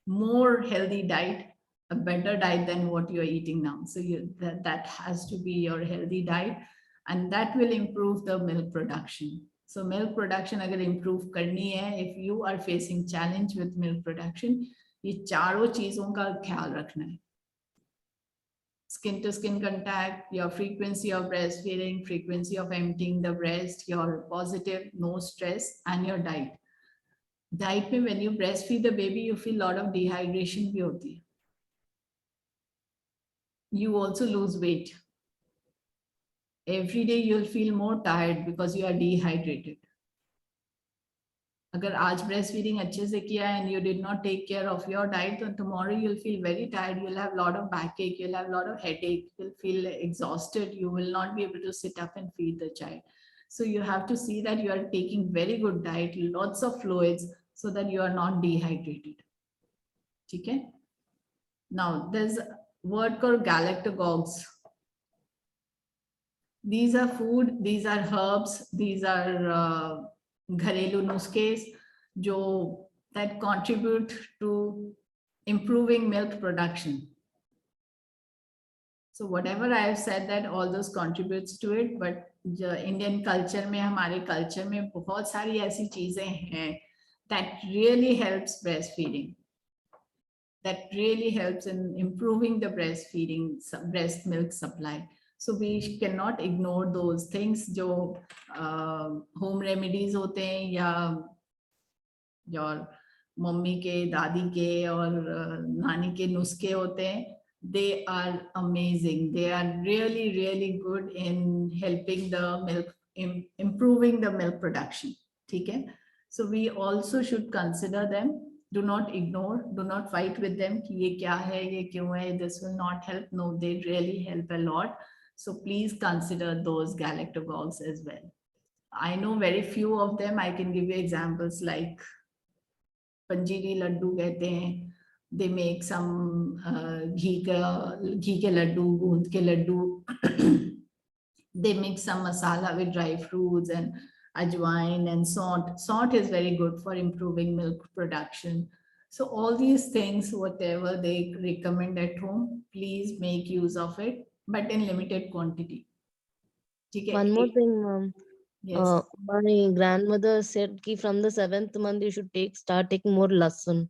more healthy diet, a better diet than what you're eating now. So that has to be your healthy diet, and that will improve the milk production. So milk production अगर improve करनी है, if you are facing challenge with milk production, ये चारों चीजों का ख्याल रखना है. Skin to skin contact, your frequency of breastfeeding, frequency of emptying the breast, your positive, no stress, and your diet. Diet में when you breastfeed the baby, you feel a lot of dehydration भी होती है. You also lose weight. Every day you'll feel more tired because you are dehydrated. अगर आज breastfeeding अच्छे से किया and you did not take care of your diet, then tomorrow you'll feel very tired. You'll have a lot of backache. You'll have a lot of headache. You'll feel exhausted. You will not be able to sit up and feed the child. So you have to see that you are taking very good diet, lots of fluids, so that you are not dehydrated. Okay. Now there's a word called galactagogues. These are food, these are herbs, these are घरेलू नुस्खे जो that contribute to improving milk production. So whatever I have said, that all those contributes to it, but Indian culture में, हमारे culture में बहुत सारी ऐसी चीजें हैं that really helps breastfeeding, that really helps in improving the breast milk supply. So we cannot ignore those things जो home remedies होते हैं, या your मम्मी के, दादी के और नानी के नुस्खे होते हैं. They are amazing. They are really good in helping the milk, improving the milk production. Okay? So we also should consider them. Do not ignore, do not fight with them कि ये क्या है, ये क्यों है, this will not help. No, they really help a lot. So please consider those galactagogues as well. I know very few of them. I can give you examples like पंजीरी लड्डू कहते हैं. They make some घी के लड्डू, गूंद के Laddu. They mix some masala with dry fruits and ajwain and salt. Salt is very good for improving milk production. So all these things, whatever they recommend at home, please make use of it, but in limited quantity. One more thing, ma'am. Yes. My grandmother said कि from the 7th month you should start taking more lasan.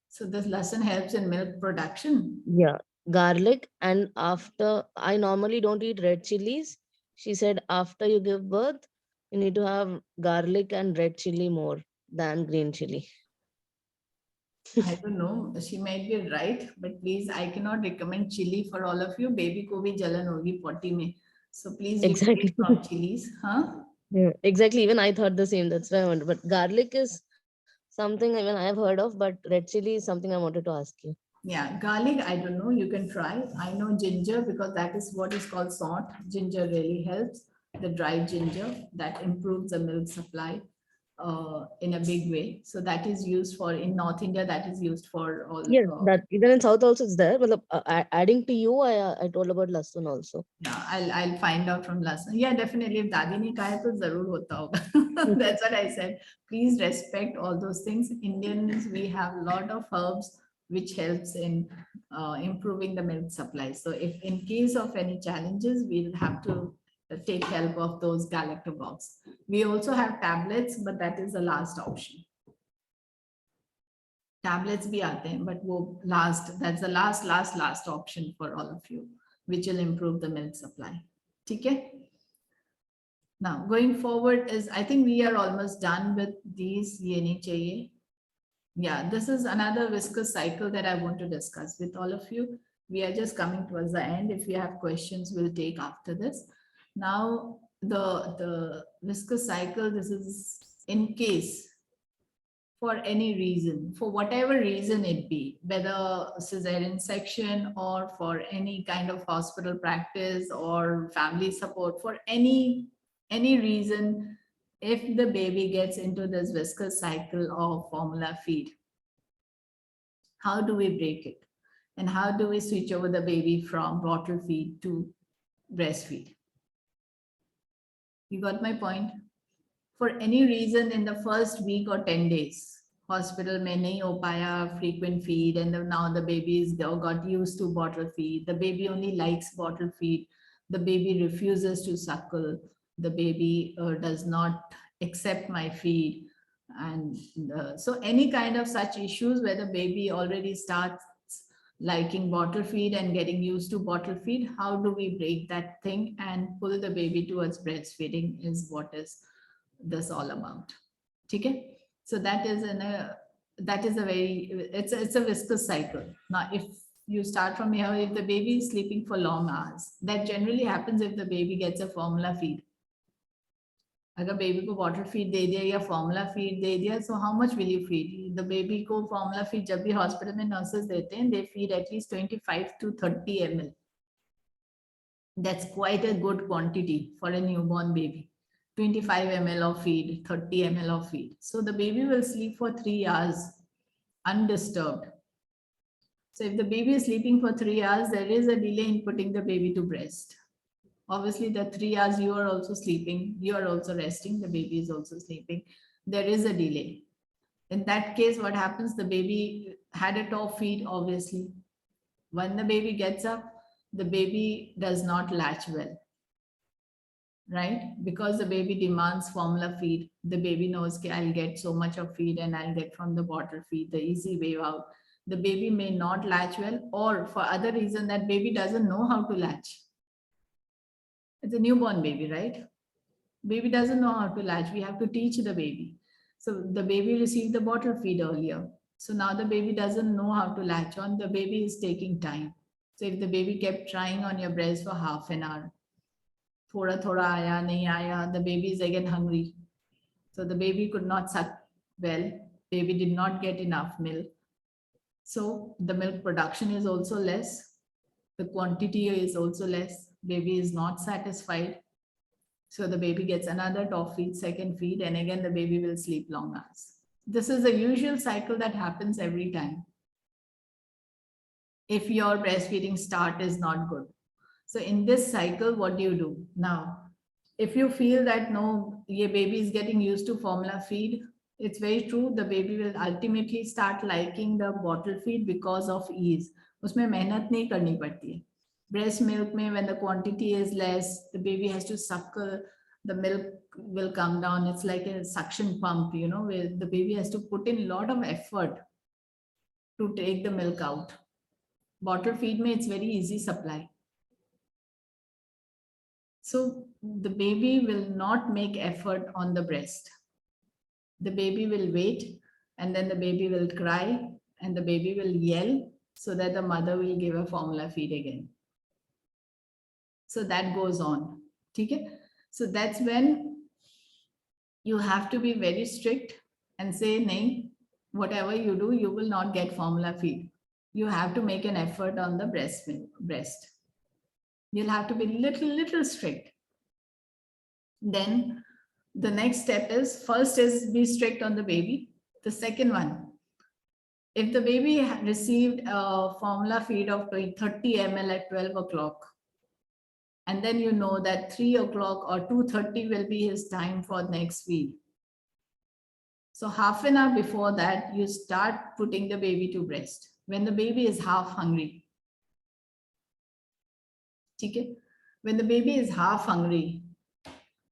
So this lasan helps in milk production. Yeah, garlic. And after, I normally don't eat red chilies. She said after you give birth, You need to have garlic and red chili more than green chili. I don't know, she might be right, but please, I cannot recommend chili for all of you. Baby ko bhi jalan hogi potty mein. So please refrain Exactly. from chilies, huh? Yeah, exactly. Even I thought the same. That's why I wondered. But garlic is something even I have heard of, but red chili is something I wanted to ask you. Yeah, garlic, I don't know, you can try. I know ginger because that is what is called salt. Ginger really helps. The dried ginger that improves the milk supply in a big way. So that is used for in North India. That is used for all. Yes, that even in South also it's there. But adding to you, I told about lasun also. Yeah, I'll find out from Lasan. Yeah, definitely. If Dadi ne kaha hai, to zarur hota hoga. That's what I said. Please respect all those things. Indians, we have a lot of herbs which helps in improving the milk supply. So if in case of any challenges, we'll have to take help of those galactobox. We also have tablets, but that is the last option. Tablets भी आते हैं, but वो that's the last option for all of you, which will improve the milk supply. ठीक है? Now going forward is, I think we are almost done with these. ये नहीं चाहिए. Yeah, this is another viscous cycle that I want to discuss with all of you. We are just coming towards the end. If you have questions, we'll take after this. Now the viscous cycle, this is in case for any reason, for whatever reason it be, whether cesarean section or for any kind of hospital practice or family support, for any reason, if the baby gets into this viscous cycle of formula feed, how do we break it? And how do we switch over the baby from bottle feed to breastfeed? You got my point? For any reason in the first week or 10 days, hospital mein nahi ho paya frequent feed, and now the babies got used to bottle feed. The baby only likes bottle feed. The baby refuses to suckle. The baby does not accept my feed. And so any kind of such issues where the baby already starts liking bottle feed and getting used to bottle feed, how do we break that thing and pull the baby towards breastfeeding is what is this all about. Okay, so that is a very, it's a viscous cycle. Now if you start from here, if the baby is sleeping for long hours, that generally happens if the baby gets a formula feed. अगर baby को water feed दे दिया या formula feed दे दिया, so how much will you feed the baby को? Formula feed जब भी hospital में nurses देते हैं, they feed at least 25 to 30 ml. That's quite a good quantity for a newborn baby. 25 ml of feed, 30 ml of feed. So the baby will sleep for 3 hours undisturbed. So if the baby is sleeping for 3 hours, there is a delay in putting the baby to breast. Obviously, the 3 hours you are also sleeping, you are also resting, the baby is also sleeping. There is a delay. In that case, what happens? The baby had a top feed, obviously. When the baby gets up, the baby does not latch well, right? Because the baby demands formula feed. The baby knows, okay, I'll get so much of feed and I'll get from the bottle feed, the easy way out. The baby may not latch well, or for other reason, that baby doesn't know how to latch. It's a newborn baby, right? Baby doesn't know how to latch. We have to teach the baby. So the baby received the bottle feed earlier. So now the baby doesn't know how to latch on. The baby is taking time. So if the baby kept trying on your breast for half an hour, thoda thoda aaya, nahi aaya, the baby is again hungry. So the baby could not suck well. Baby did not get enough milk. So the milk production is also less. The quantity is also less. Baby is not satisfied. So the baby gets another top feed, second feed, and again the baby will sleep long hours. This is a usual cycle that happens every time if your breastfeeding start is not good. So in this cycle, what do you do? Now, if you feel that no, your baby is getting used to formula feed, it's very true. The baby will ultimately start liking the bottle feed because of ease. उसमें मेहनत नहीं करनी पड़ती है. Breast milk में when the quantity is less, the baby has to suckle, the milk will come down. It's like a suction pump, you know, where the baby has to put in a lot of effort to take the milk out. Bottle feed में it's very easy supply. So the baby will not make effort on the breast. The baby will wait, and then the baby will cry, and the baby will yell, so that the mother will give a formula feed again. So that goes on. Okay? So that's when you have to be very strict and say, "Nahi, whatever you do, you will not get formula feed. You have to make an effort on the breast. You'll have to be little strict." Then the next step is, first is be strict on the baby. The second one, if the baby received a formula feed of 30 ml at 12 o'clock, and then you know that 3 o'clock or 2:30 will be his time for next feed. So half an hour before that, you start putting the baby to breast when the baby is half hungry. Okay? When the baby is half hungry,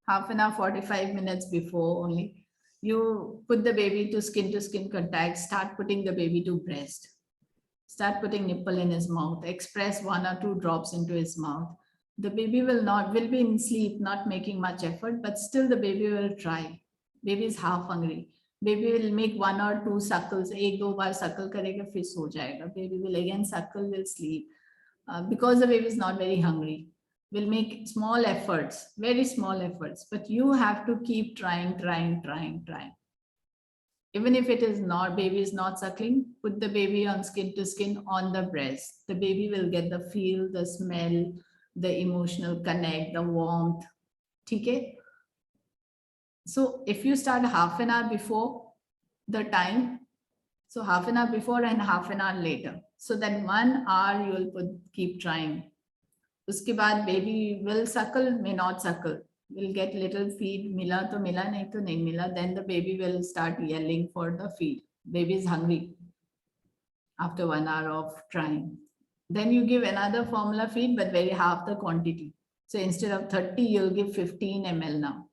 half an hour, 45 minutes before only, you put the baby to skin contact, start putting the baby to breast. Start putting nipple in his mouth, express 1 or 2 drops into his mouth. The baby will be in sleep, not making much effort, but still the baby will try. Baby is half hungry. Baby will make 1 or 2 suckles. 1-2 bar suckle करेगा, फिर सो जाएगा. Baby will again suckle, will sleep. Because the baby is not very hungry, will make small efforts, very small efforts. But you have to keep trying. Even if it is not, baby is not suckling, put the baby on skin to skin on the breast. The baby will get the feel, the smell, the emotional connect, the warmth. Okay? So if you start half an hour before the time, so half an hour before and half an hour later, so that 1 hour you will keep trying. Uske baad baby will suckle, may not suckle, will get little feed, mila to mila, nahi to nahi mila. Then the baby will start yelling for the feed. Baby is hungry after 1 hour of trying. Then you give another formula feed, but very half the quantity. So instead of 30, you'll give 15 ml now.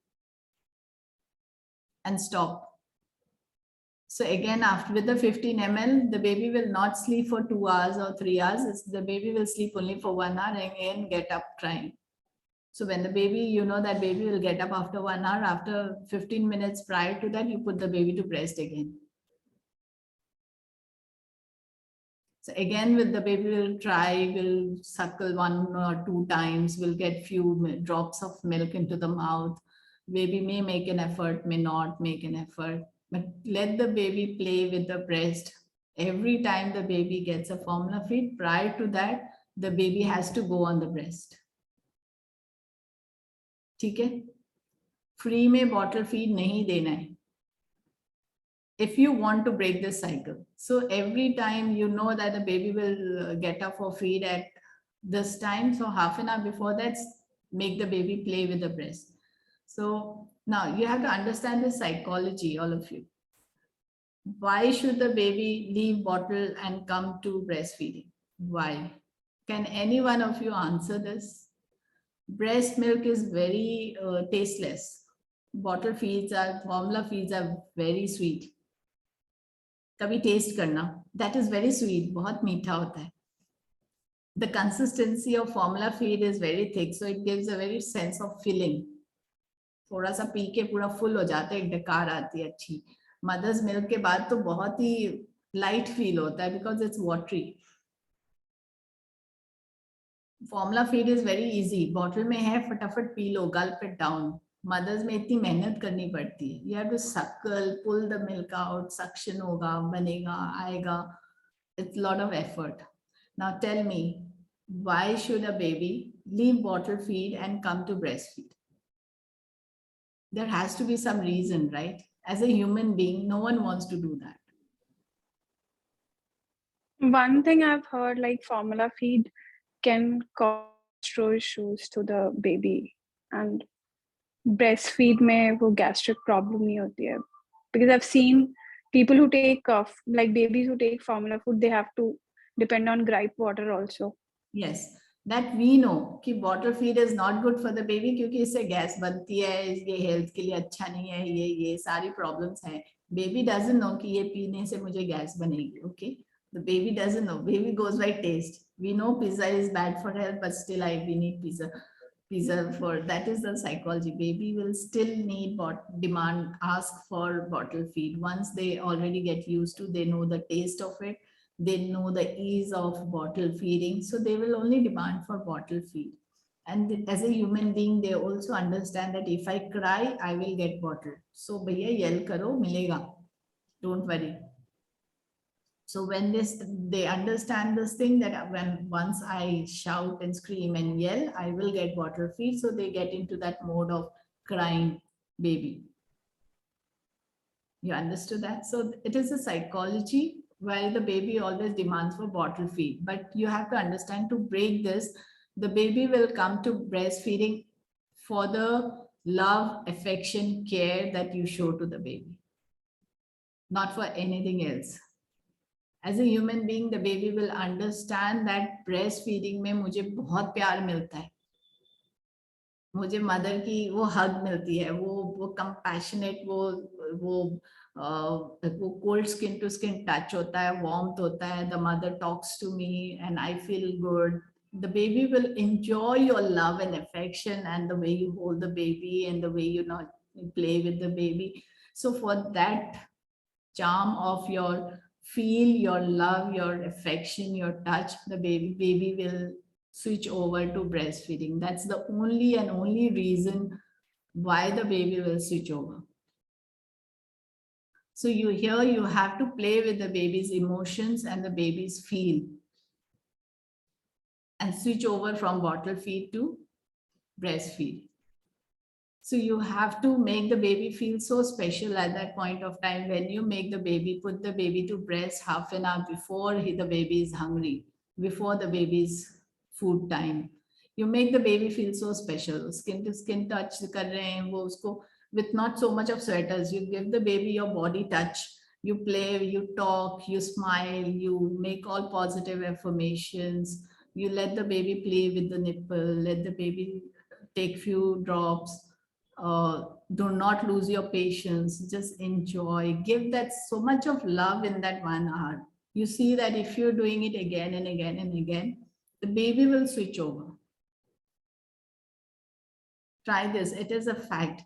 And stop. So again, after with the 15 ml, the baby will not sleep for 2 hours or 3 hours. The baby will sleep only for 1 hour and again get up trying. So when the baby, you know that baby will get up after 1 hour, after 15 minutes prior to that, you put the baby to breast again. So again, with the baby will try, will suckle 1 or 2 times, will get few drops of milk into the mouth. Baby may make an effort, may not make an effort, but let the baby play with the breast. Every time the baby gets a formula feed, prior to that, the baby has to go on the breast. ठीक है? Free में bottle feed नहीं देना है. If you want to break this cycle. So every time you know that the baby will get up for feed at this time, so half an hour before that, make the baby play with the breast. So now you have to understand the psychology, all of you. Why should the baby leave bottle and come to breastfeeding? Why? Can any one of you answer this? Breast milk is very tasteless. Bottle feeds are, formula feeds are very sweet. कभी taste करना, that is very sweet, बहुत मीठा होता है. The consistency of formula feed is very thick, so it gives a very sense of filling. थोड़ा सा P के पूरा full हो जाता है, एक डकार आती है अच्छी. Mother's milk के बाद तो बहुत ही light feel होता है because it's watery. Formula feed is very easy. Bottle में है, फटाफट P low, gulp it down. Mothers में इतनी मेहनत करनी पड़ती है. You have to suckle, pull the milk out, suction होगा, बनेगा, आएगा. It's a lot of effort. Now tell me, why should a baby leave bottle feed and come to breastfeed? There has to be some reason, right? As a human being, no one wants to do that. One thing I've heard, like formula feed can cause gastro issues to the baby, and breastfeed में वो gastric problem नहीं होती है. Because I've seen people who take like babies who take formula food, they have to depend on gripe water also. Yes, that we know कि bottle feed is not good for the baby क्योंकि इससे gas बनती है, ये health के लिए अच्छा नहीं है, ये सारी problems हैं. Baby doesn't know कि ये पीने से मुझे गैस बनेगी. Okay, the baby doesn't know. Baby goes by taste. We know pizza is bad for health, but still we need pizza. These are for, that is the psychology. Baby will still need demand, ask for bottle feed. Once they already get used to, they know the taste of it, they know the ease of bottle feeding. So they will only demand for bottle feed. And as a human being, they also understand that if I cry, I will get bottle. So bhaiya yell karo, milega. Don't worry. So when they understand this thing that when once I shout and scream and yell, I will get bottle feed. So they get into that mode of crying baby. You understood that? So it is a psychology where the baby always demands for bottle feed. But you have to understand, to break this, the baby will come to breastfeeding for the love, affection, care that you show to the baby, not for anything else. As a human being, the baby will understand that breastfeeding में मुझे बहुत प्यार मिलता है, मुझे mother की वो हग मिलती है, वो कंपैशनेट, वो cold skin to skin touch होता है, वार्मथ होता है, the mother talks to me and I feel good. The baby will enjoy your love and affection and the way you hold the baby and the way you play with the baby. So for that charm of your feel, your love, your affection, your touch, the baby will switch over to breastfeeding. That's the only and only reason why the baby will switch over. So you have to play with the baby's emotions and the baby's feel and switch over from bottle feed to breastfeed. So you have to make the baby feel so special at that point of time. When you make the baby, put the baby to breast half an hour before the baby is hungry, before the baby's food time. You make the baby feel so special. Skin to skin touch kar rahe hain, wo usko, with not so much of sweaters. You give the baby your body touch. You play, you talk, you smile, you make all positive affirmations. You let the baby play with the nipple, let the baby take few drops. Do not lose your patience, just enjoy, give that so much of love in that 1 hour. You see that if you're doing it again and again and again, the baby will switch over. Try this, it is a fact.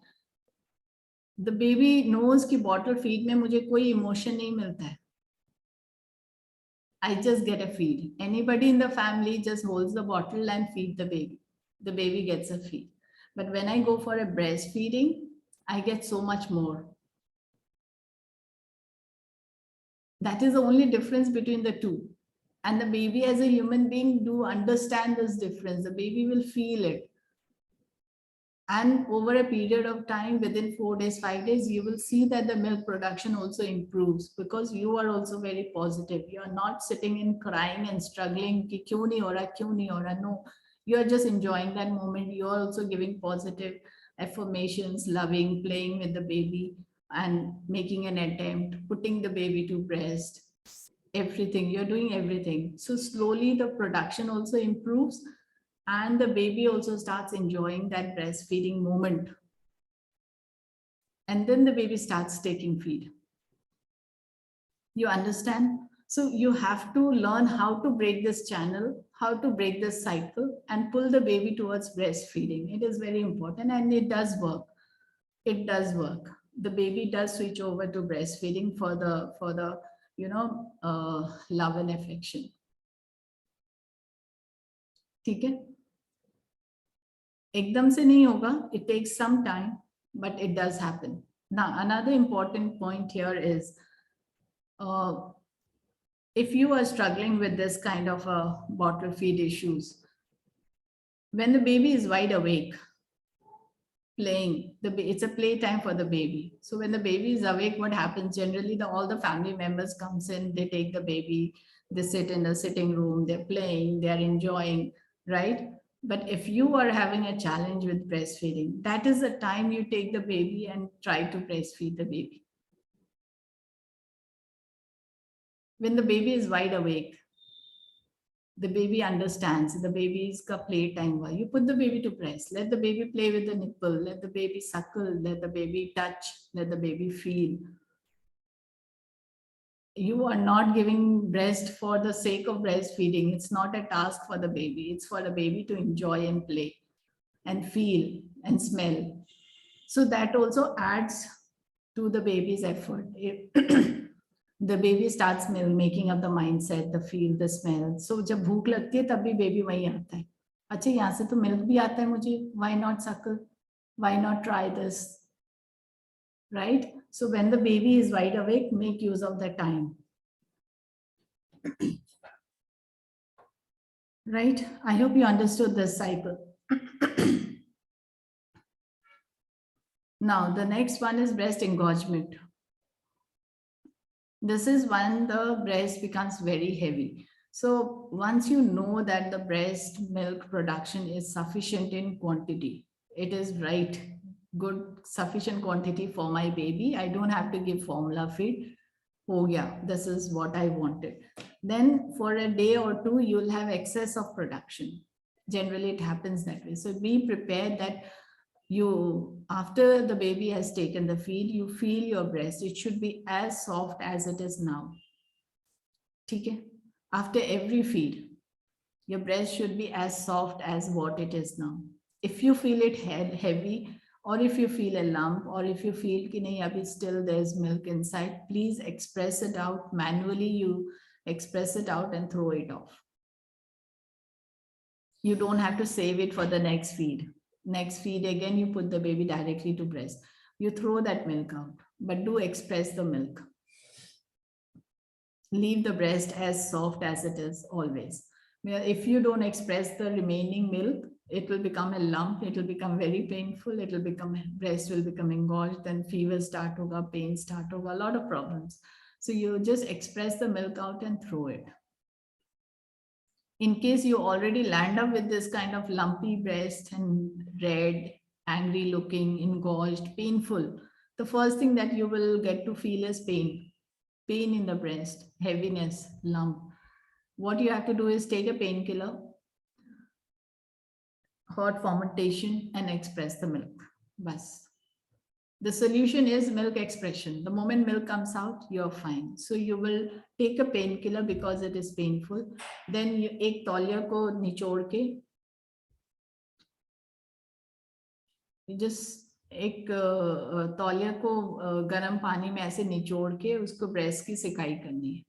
The baby knows कि bottle feed में मुझे कोई emotion नहीं मिलता है. I just get a feed. Anybody in the family just holds the bottle and feed the baby. The baby gets a feed. But when I go for a breastfeeding, I get so much more. That is the only difference between the two. And the baby as a human being do understand this difference. The baby will feel it. And over a period of time, within 4 days, 5 days, you will see that the milk production also improves because you are also very positive. You are not sitting and crying and struggling. Ki kyun nahi ho raha, kyun nahi ho raha? No, you are just enjoying that moment. You are also giving positive affirmations, loving, playing with the baby and making an attempt, putting the baby to breast, everything. You're doing everything. So slowly the production also improves. And the baby also starts enjoying that breastfeeding moment. And then the baby starts taking feed. You understand? So you have to learn how to break this channel, how to break this cycle and pull the baby towards breastfeeding. It is very important and it does work. It does work. The baby does switch over to breastfeeding for the love and affection. ठीक है? एकदम से नहीं होगा, it takes some time, but it does happen. Now, another important point here is, if you are struggling with this kind of bottle feed issues, when the baby is wide awake, playing, it's a play time for the baby. So when the baby is awake, what happens? Generally, all the family members comes in, they take the baby, they sit in the sitting room, they're playing, they're enjoying, right? But if you are having a challenge with breastfeeding, that is the time you take the baby and try to breastfeed the baby. When the baby is wide awake, the baby understands, the baby's play time. You put the baby to breast, let the baby play with the nipple, let the baby suckle, let the baby touch, let the baby feel. You are not giving breast for the sake of breastfeeding. It's not a task for the baby. It's for the baby to enjoy and play. and feel and smell. So that also adds to the baby's effort. The baby starts making up the mindset, the feel, the smell. So जब भूख लगती है तब भी baby वहीं आता है. अच्छा यहाँ से तो milk भी आता है मुझे. Why not suckle? Why not try this? Right? So when the baby is wide awake, make use of the time. Right? I hope you understood this cycle. Now, the next one is breast engorgement. This is when the breast becomes very heavy. So once you know that the breast milk production is sufficient in quantity, it is right, good, sufficient quantity for my baby. I don't have to give formula feed. Oh yeah, this is what I wanted. Then for a day or two, you'll have excess of production. Generally, it happens that way. So be prepared that you, after the baby has taken the feed, you feel your breast. It should be as soft as it is now. Okay? After every feed, your breast should be as soft as what it is now. If you feel it heavy, or if you feel a lump, or if you feel ki nahi, abhi still there's milk inside, please express it out manually. You express it out and throw it off. You don't have to save it for the next feed. Next feed again, you put the baby directly to breast. You throw that milk out, but do express the milk. Leave the breast as soft as it is always. If you don't express the remaining milk, it will become a lump. It will become very painful. It will become, breast will become engorged. Then fever start hoga, pain start hoga, a lot of problems. So you just express the milk out and throw it. In case you already land up with this kind of lumpy breast and red, angry looking, engorged, painful, the first thing that you will get to feel is pain. Pain in the breast, heaviness, lump. What you have to do is take a painkiller, hot fermentation, and express the milk. Bas. The solution is milk expression. The moment milk comes out, you're fine. So you will take a painkiller because it is painful. Then you एक तौलिया को निचोड़ के, you just एक तौलिया को गर्म पानी में ऐसे निचोड़ के उसको ब्रेस्ट की सिकाई करनी है.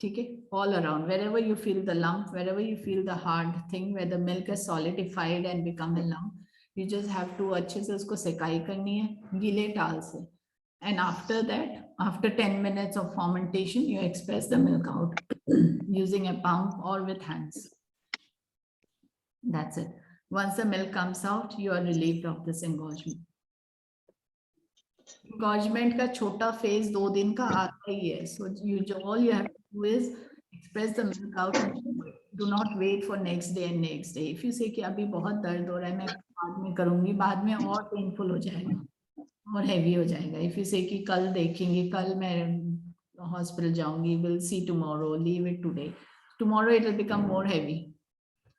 ठीक है? All around, wherever you feel the lump, wherever you feel the hard thing, where the milk is solidified and become a lump, you just have to अच्छे से उसको सिकाई करनी है गीले टाल से. And after that, after 10 minutes of fermentation, you express the milk out using a pump or with hands. That's it. Once the milk comes out, you are relieved of this engorgement. Engorgement का छोटा phase 2 दिन का आता ही है. So all you have to do is express the milk out and do not wait for next day and next day. If you say कि अभी बहुत दर्द हो रहा है, मैं बाद में करूंगी, बाद में और painful हो जाएगा और heavy हो जाएगा. If you say कि कल देखेंगे, कल मैं hospital जाऊंगी, we'll see tomorrow, leave it today. Tomorrow it will become more heavy.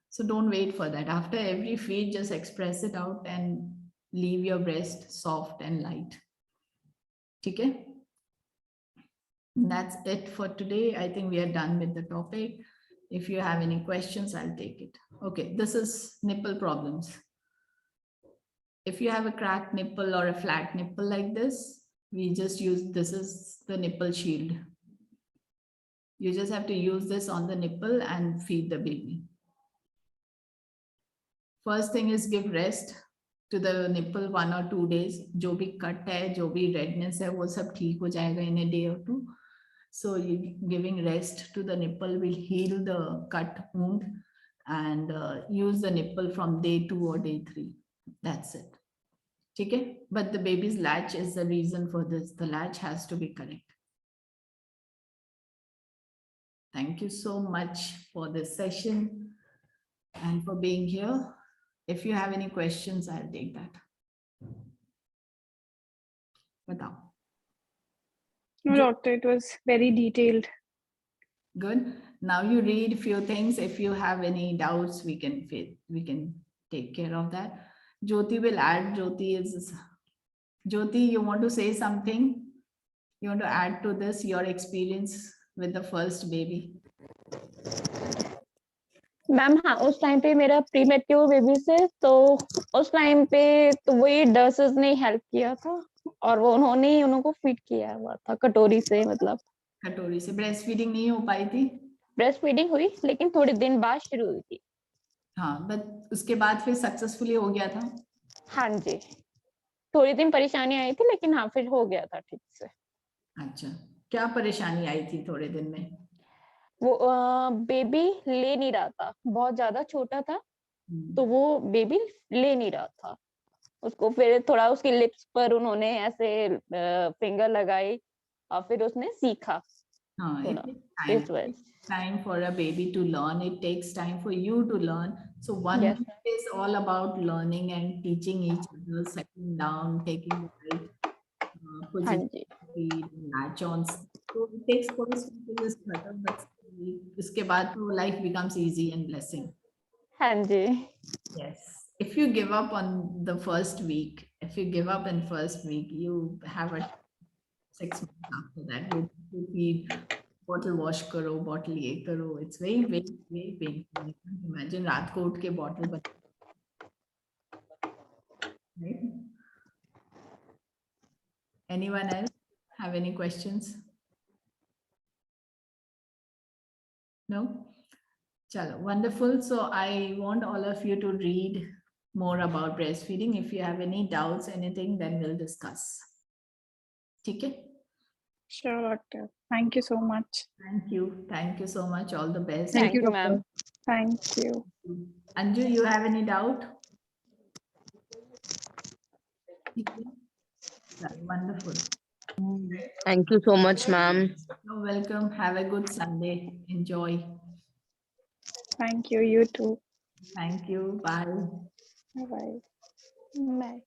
So don't wait for that. After every feed, just express it out and leave your breast soft and light. Okay? That's it for today. I think we are done with the topic. If you have any questions, I'll take it. Okay, this is nipple problems. If you have a cracked nipple or a flat nipple like this, we just use, this is the nipple shield. You just have to use this on the nipple and feed the baby. First thing is give rest to the nipple 1 or 2 days. जो भी cut है, जो भी redness है, वो सब ठीक हो जाएगा in a day or 2. So giving rest to the nipple will heal the cut wound, and use the nipple from day 2 or day 3. That's it. Okay? But the baby's latch is the reason for this. The latch has to be correct. Thank you so much for this session and for being here. If you have any questions, I'll take that. Batao. No, doctor, it was very detailed. Good. Now you read few things. If you have any doubts, we can take care of that. Jyoti will add. Jyoti, you want to say something? You want to add to this, your experience with the first baby? Ma'am हाँ, उस time पे मेरा pre mature baby से, तो उस time पे तो वही नर्सेस ने हेल्प किया था, और वो उन्होंने ही उनको फीड किया हुआ था कटोरी से, मतलब कटोरी से ब्रेस्ट फीडिंग नहीं हो पाई थी? ब्रेस्ट फीडिंग हुई, लेकिन थोड़े दिन बाद शुरू हुई थी। हाँ, बट उसके बाद फिर सक्सेसफुली हो गया था? हाँ जी, थोड़ी दिन परेशानी आई थी, लेकिन हाँ फिर हो गया था ठीक से। अच्छा, क्या परेशानी आई थी थोड़े दिन में? वो बेबी ले नहीं रहा था, बहुत ज्यादा छोटा था, हम्म, तो वो बेबी ले नहीं रहा था। उसको फिर थोड़ा उसके लिप्स पर उन्होंने ऐसे फिंगर लगाई, और फिर उसने सीखा हाँ, it थोड़ा, takes time. इस वजह It takes time for a baby to learn. It takes time for you to learn. So one Yes. week is all about learning and teaching each other, settling down, taking the right हाँ position, ji, feed, latch ons. So it takes first week is better, but उसके बाद तो life becomes easy and blessing. हाँ जी, Yes. If you give up on the first week, if you give up in first week, you have a 6 months after that. You have to feed, bottle wash करो, bottle ये करो. It's very, very, very painful. I can't imagine रात को उठ के bottle बन, right? Anyone else have any questions? No? Chalo, wonderful. So I want all of you to read more about breastfeeding. If you have any doubts, anything, then we'll discuss. Okay? sure doctor. Thank you so much. Thank you. Thank you so much. All the best. Thank you, ma'am. doctor. Thank you. Anju, you have any doubt? Okay. Wonderful. Thank you so much, ma'am. You're welcome. Have a good Sunday. Enjoy. Thank you. You too. Thank you. Bye. Bye bye. Bye.